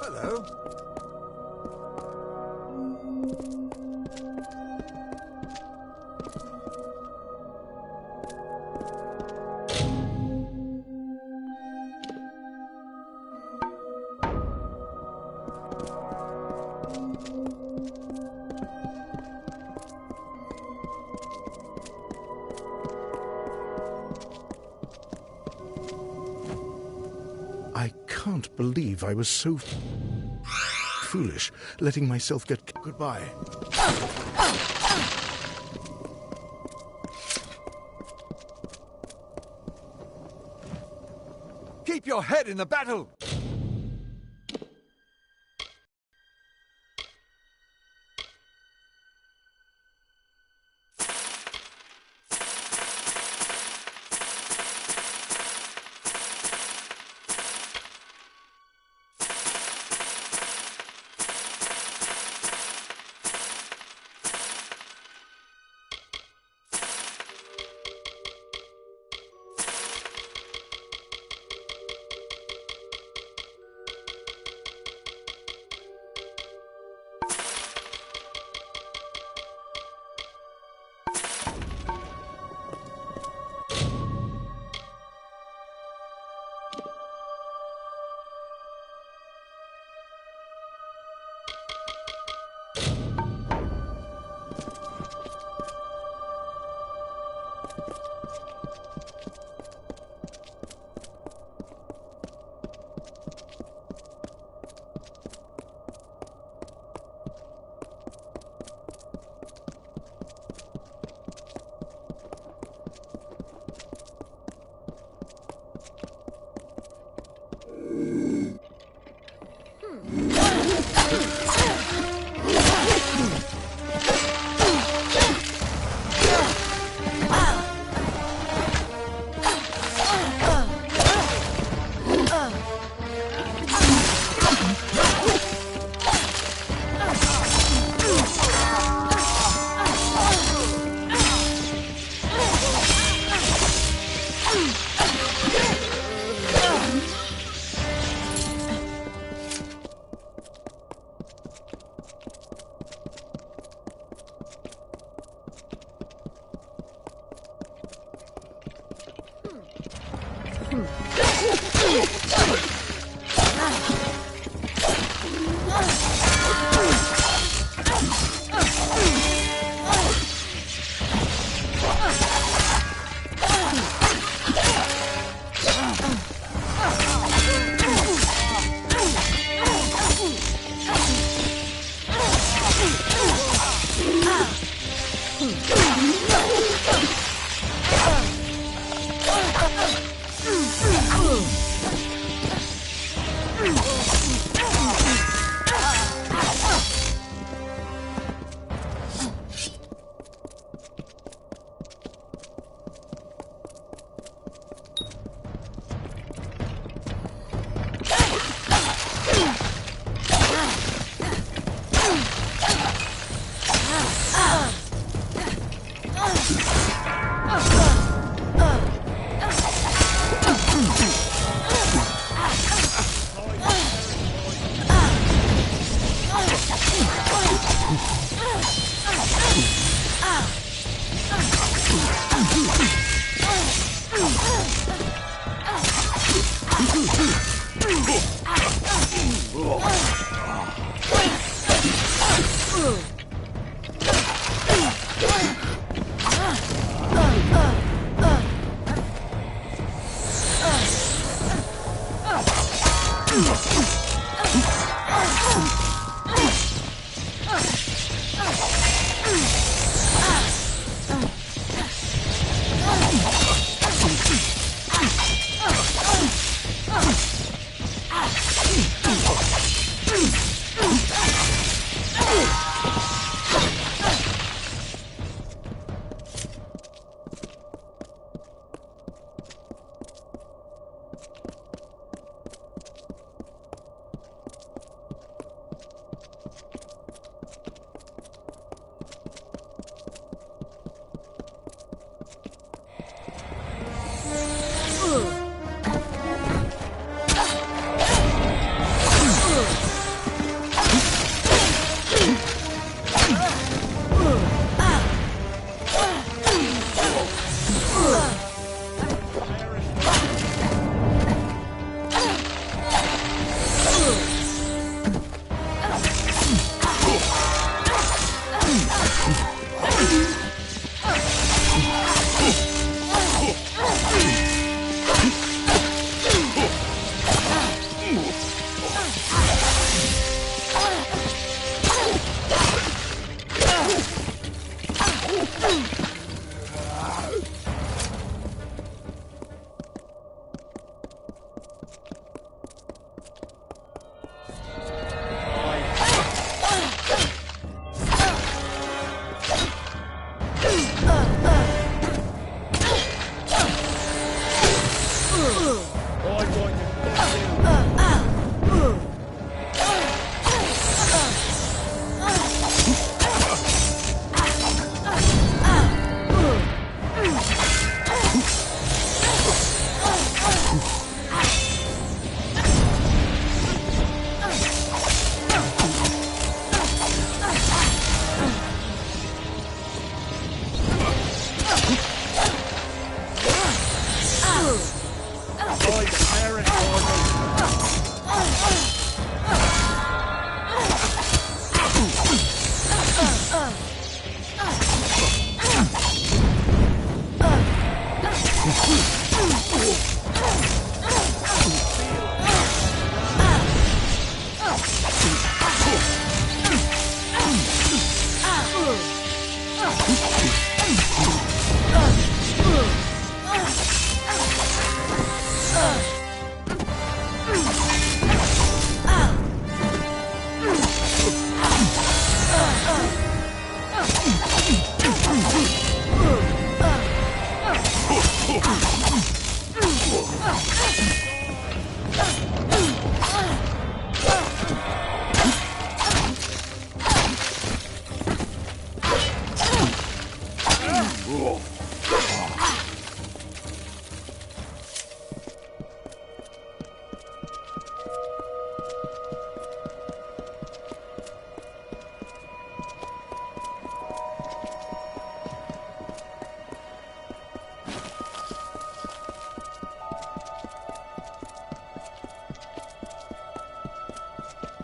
Hello. I can't believe I was so foolish, letting myself get... Goodbye. Keep your head in the battle!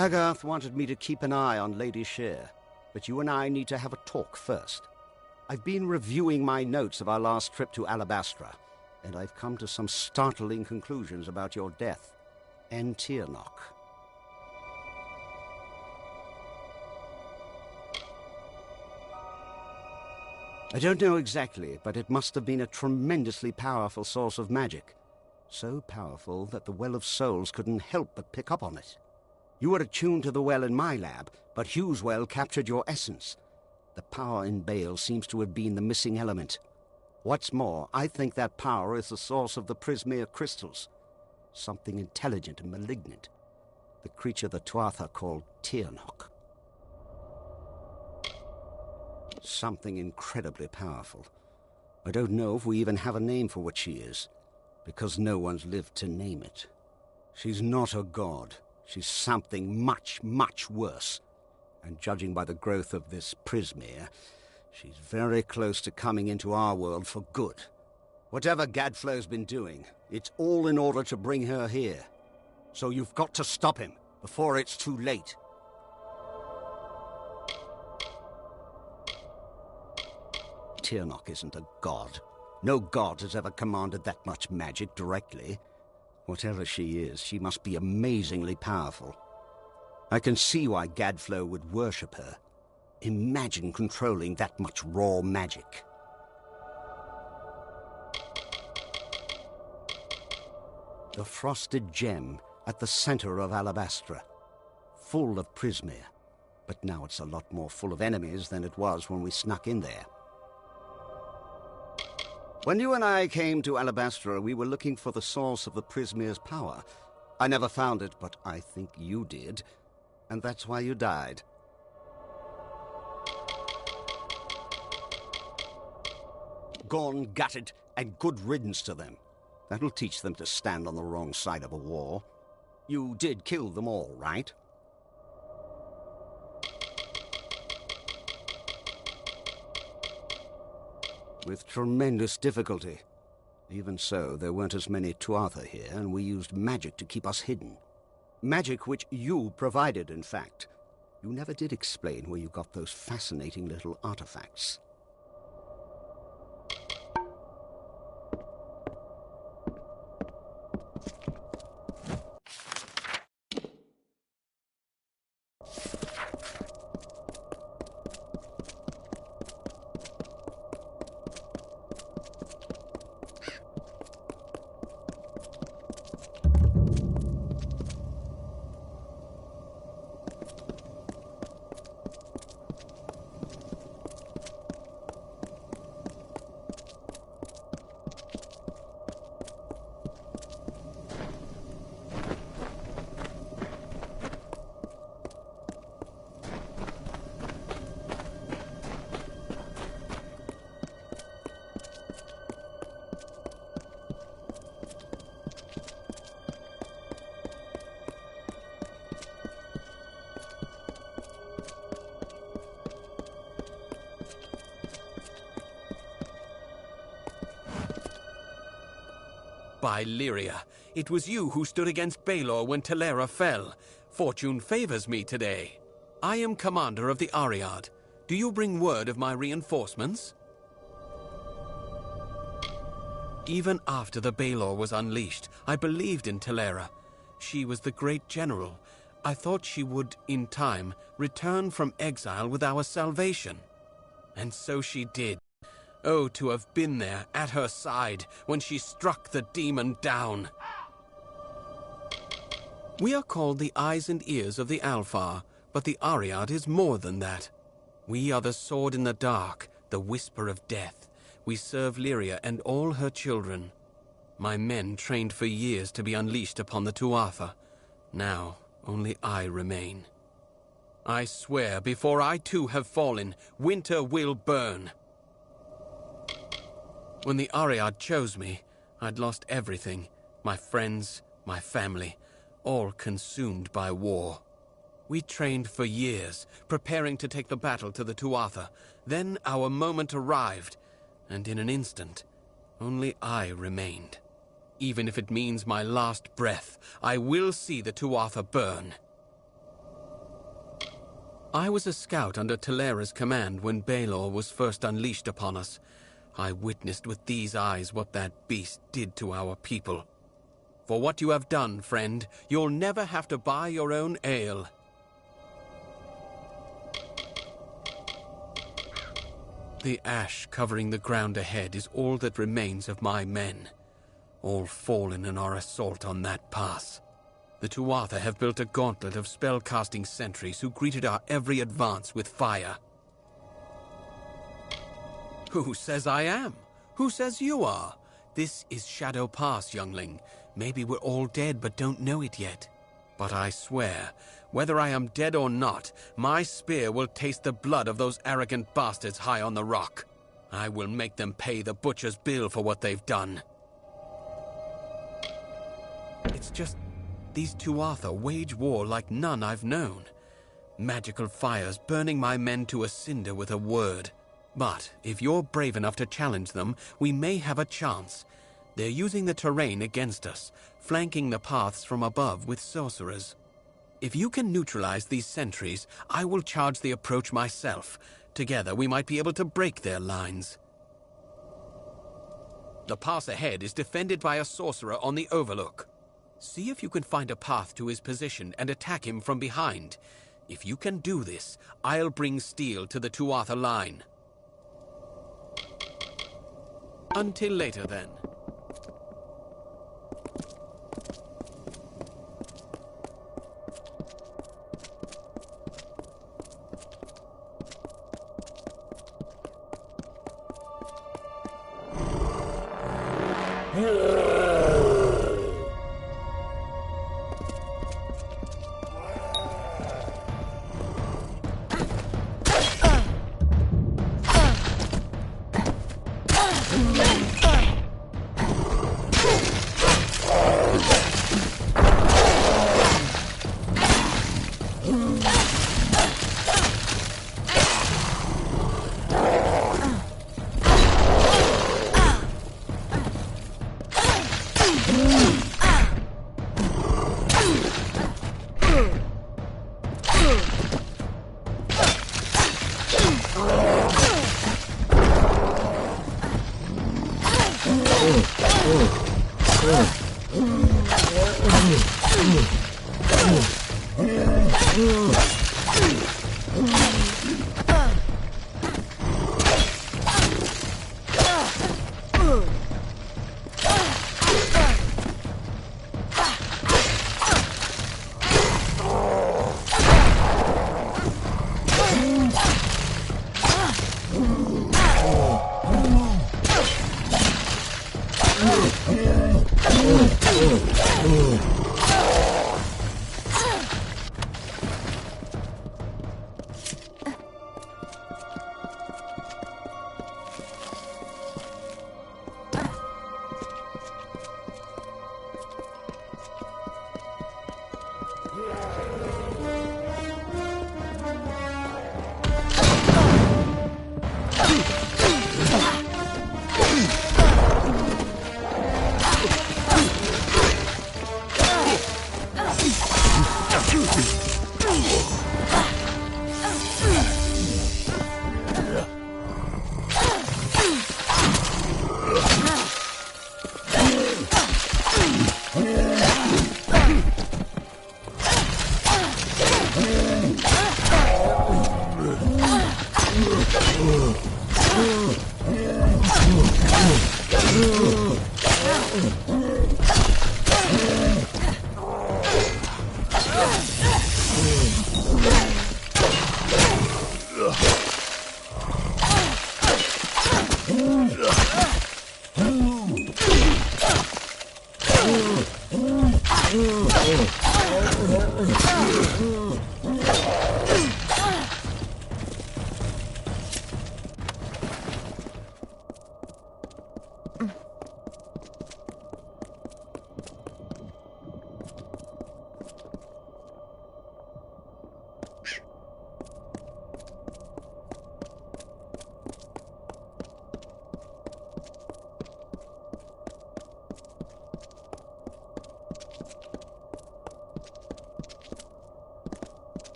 Agarth wanted me to keep an eye on Lady Shear, but you and I need to have a talk first. I've been reviewing my notes of our last trip to Alabastra, and I've come to some startling conclusions about your death and Tiernock. I don't know exactly, but it must have been a tremendously powerful source of magic. So powerful that the Well of Souls couldn't help but pick up on it. You were attuned to the well in my lab, but Hugh's well captured your essence. The power in Bale seems to have been the missing element. What's more, I think that power is the source of the Prismere crystals. Something intelligent and malignant. The creature the Tuatha called Tiernock. Something incredibly powerful. I don't know if we even have a name for what she is, because no one's lived to name it. She's not a god. She's something much, much worse. And judging by the growth of this Prismere, she's very close to coming into our world for good. Whatever Gadflow's been doing, it's all in order to bring her here. So you've got to stop him before it's too late. Tiernock isn't a god. No god has ever commanded that much magic directly. Whatever she is, she must be amazingly powerful. I can see why Gadflow would worship her. Imagine controlling that much raw magic. The frosted gem at the center of Alabastra. Full of Prismere. But now it's a lot more full of enemies than it was when we snuck in there. When you and I came to Alabastra, we were looking for the source of the Prismere's power. I never found it, but I think you did. And that's why you died. Gone, gutted, and good riddance to them. That'll teach them to stand on the wrong side of a war. You did kill them all, right? With tremendous difficulty. Even so, there weren't as many Tuatha here, and we used magic to keep us hidden. Magic which you provided, in fact. You never did explain where you got those fascinating little artifacts. By Lyria, it was you who stood against Balor when Telera fell. Fortune favors me today. I am commander of the Ariad. Do you bring word of my reinforcements? Even after the Balor was unleashed, I believed in Telera. She was the great general. I thought she would, in time, return from exile with our salvation. And so she did. Oh, to have been there, at her side, when she struck the demon down. We are called the eyes and ears of the Alfar, but the Ariad is more than that. We are the sword in the dark, the whisper of death. We serve Lyria and all her children. My men trained for years to be unleashed upon the Tuatha. Now, only I remain. I swear, before I too have fallen, winter will burn. When the Ariad chose me, I'd lost everything. My friends, my family, all consumed by war. We trained for years, preparing to take the battle to the Tuatha. Then our moment arrived, and in an instant, only I remained. Even if it means my last breath, I will see the Tuatha burn. I was a scout under Telera's command when Baelor was first unleashed upon us. I witnessed with these eyes what that beast did to our people. For what you have done, friend, you'll never have to buy your own ale. The ash covering the ground ahead is all that remains of my men, all fallen in our assault on that pass. The Tuatha have built a gauntlet of spell-casting sentries who greeted our every advance with fire. Who says I am? Who says you are? This is Shadow Pass, youngling. Maybe we're all dead but don't know it yet. But I swear, whether I am dead or not, my spear will taste the blood of those arrogant bastards high on the rock. I will make them pay the butcher's bill for what they've done. It's just, these Tuatha wage war like none I've known. Magical fires burning my men to a cinder with a word. But if you're brave enough to challenge them, we may have a chance. They're using the terrain against us, flanking the paths from above with sorcerers. If you can neutralize these sentries, I will charge the approach myself. Together we might be able to break their lines. The pass ahead is defended by a sorcerer on the overlook. See if you can find a path to his position and attack him from behind. If you can do this, I'll bring steel to the Tuatha line. Until later, then.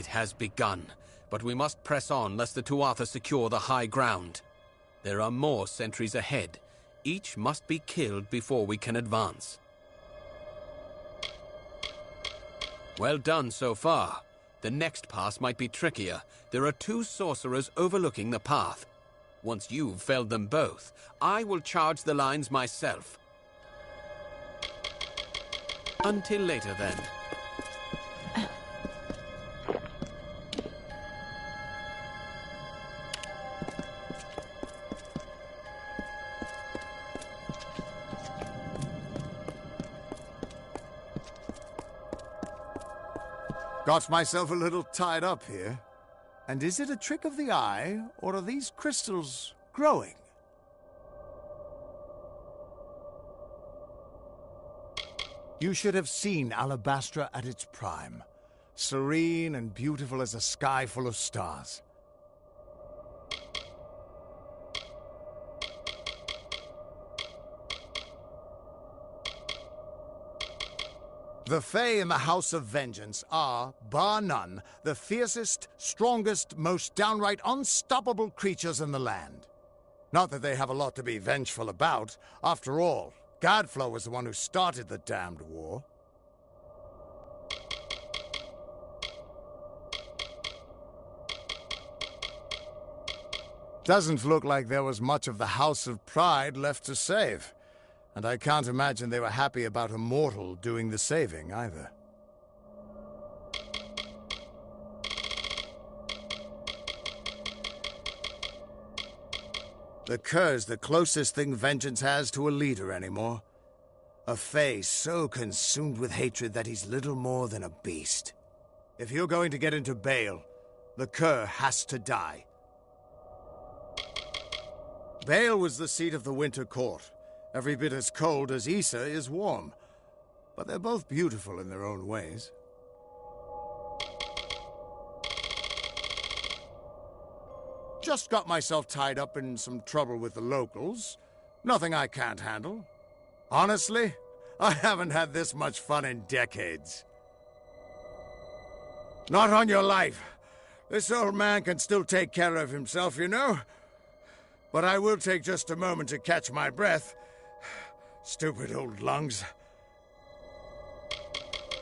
Has begun, but we must press on lest the Tuatha secure the high ground. There are more sentries ahead. Each must be killed before we can advance. Well done so far. The next pass might be trickier. There are 2 sorcerers overlooking the path. Once you've felled them both, I will charge the lines myself. Until later, then. Got myself a little tied up here. And is it a trick of the eye, or are these crystals growing? You should have seen Alabastra at its prime. Serene and beautiful as a sky full of stars. The Fae in the House of Vengeance are, bar none, the fiercest, strongest, most downright unstoppable creatures in the land. Not that they have a lot to be vengeful about. After all, Gadflow was the one who started the damned war. Doesn't look like there was much of the House of Pride left to save. And I can't imagine they were happy about a mortal doing the saving, either. The Cur's the closest thing Vengeance has to a leader anymore. A Fae so consumed with hatred that he's little more than a beast. If you're going to get into Bale, the Cur has to die. Bale was the seat of the Winter Court. Every bit as cold as Issa is warm. But they're both beautiful in their own ways. Just got myself tied up in some trouble with the locals. Nothing I can't handle. Honestly, I haven't had this much fun in decades. Not on your life. This old man can still take care of himself, you know. But I will take just a moment to catch my breath. Stupid old lungs.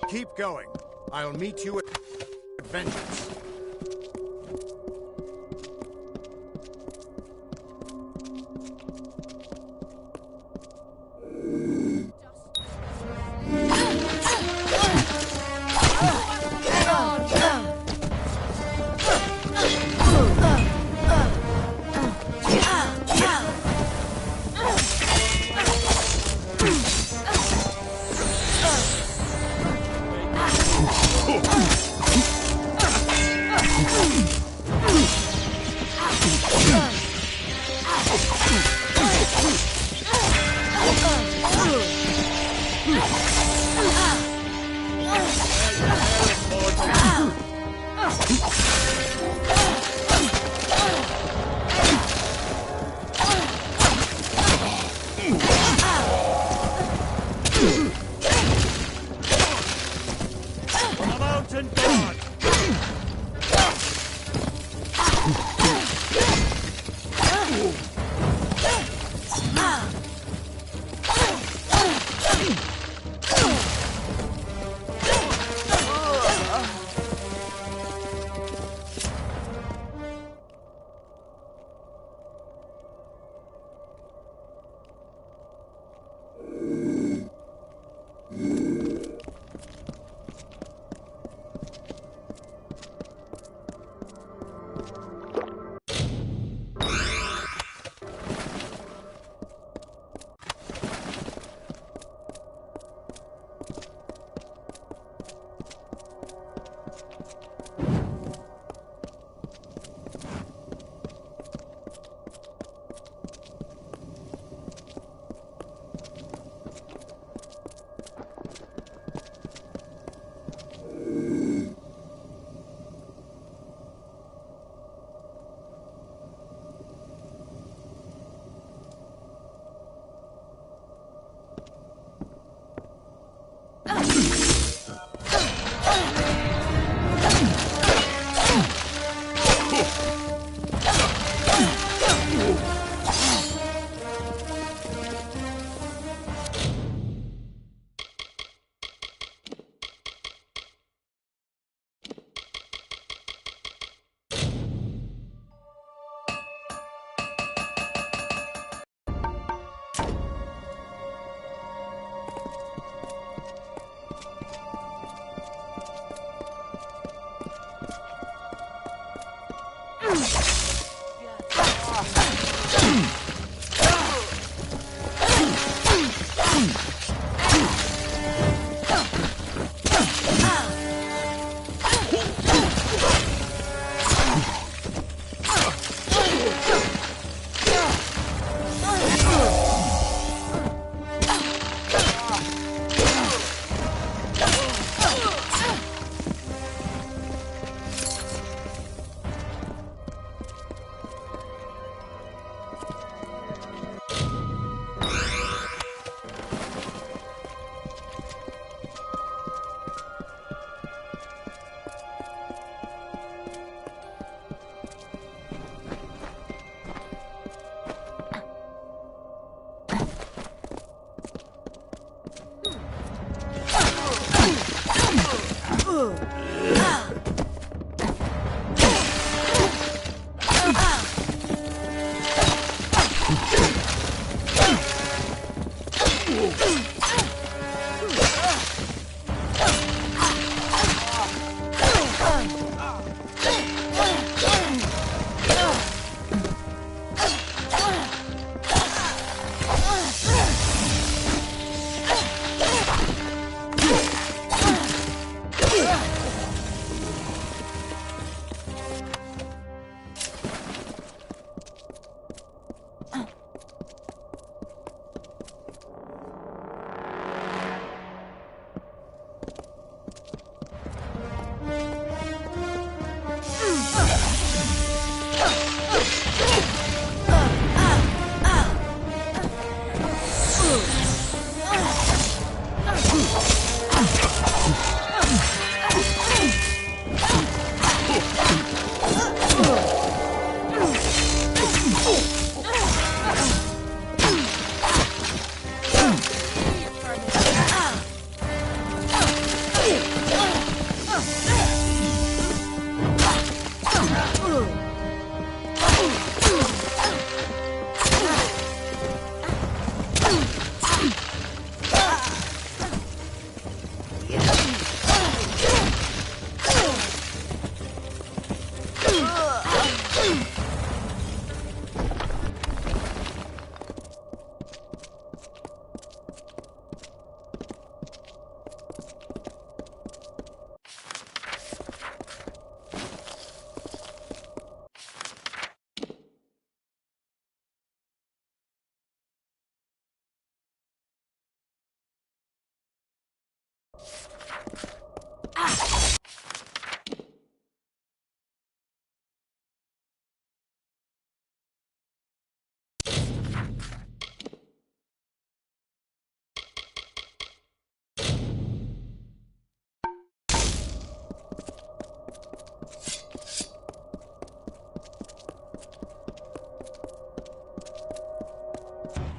Keep going. I'll meet you at Vengeance. mountain god!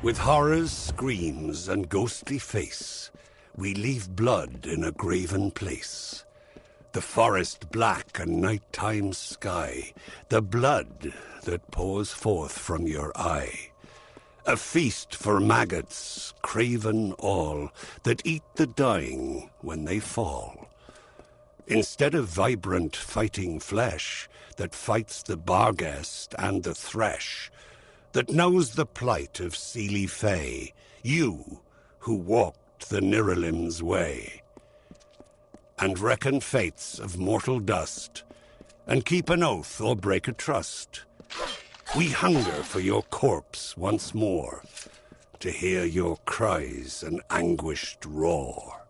With horror's screams and ghostly face, we leave blood in a graven place. The forest black and nighttime sky, the blood that pours forth from your eye. A feast for maggots, craven all, that eat the dying when they fall. Instead of vibrant fighting flesh that fights the barghest and the thresh, that knows the plight of Seelie Fae, you who walked the Niralim's way, and reckon fates of mortal dust, and keep an oath or break a trust. We hunger for your corpse once more, to hear your cries and anguished roar.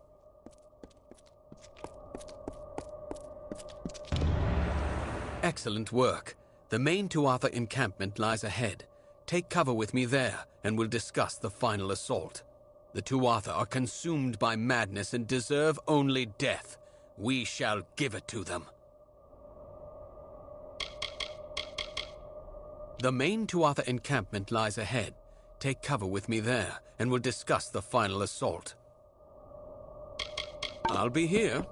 Excellent work. The main Tuatha encampment lies ahead. Take cover with me there, and we'll discuss the final assault. The Tuatha are consumed by madness and deserve only death. We shall give it to them. The main Tuatha encampment lies ahead. Take cover with me there, and we'll discuss the final assault. I'll be here.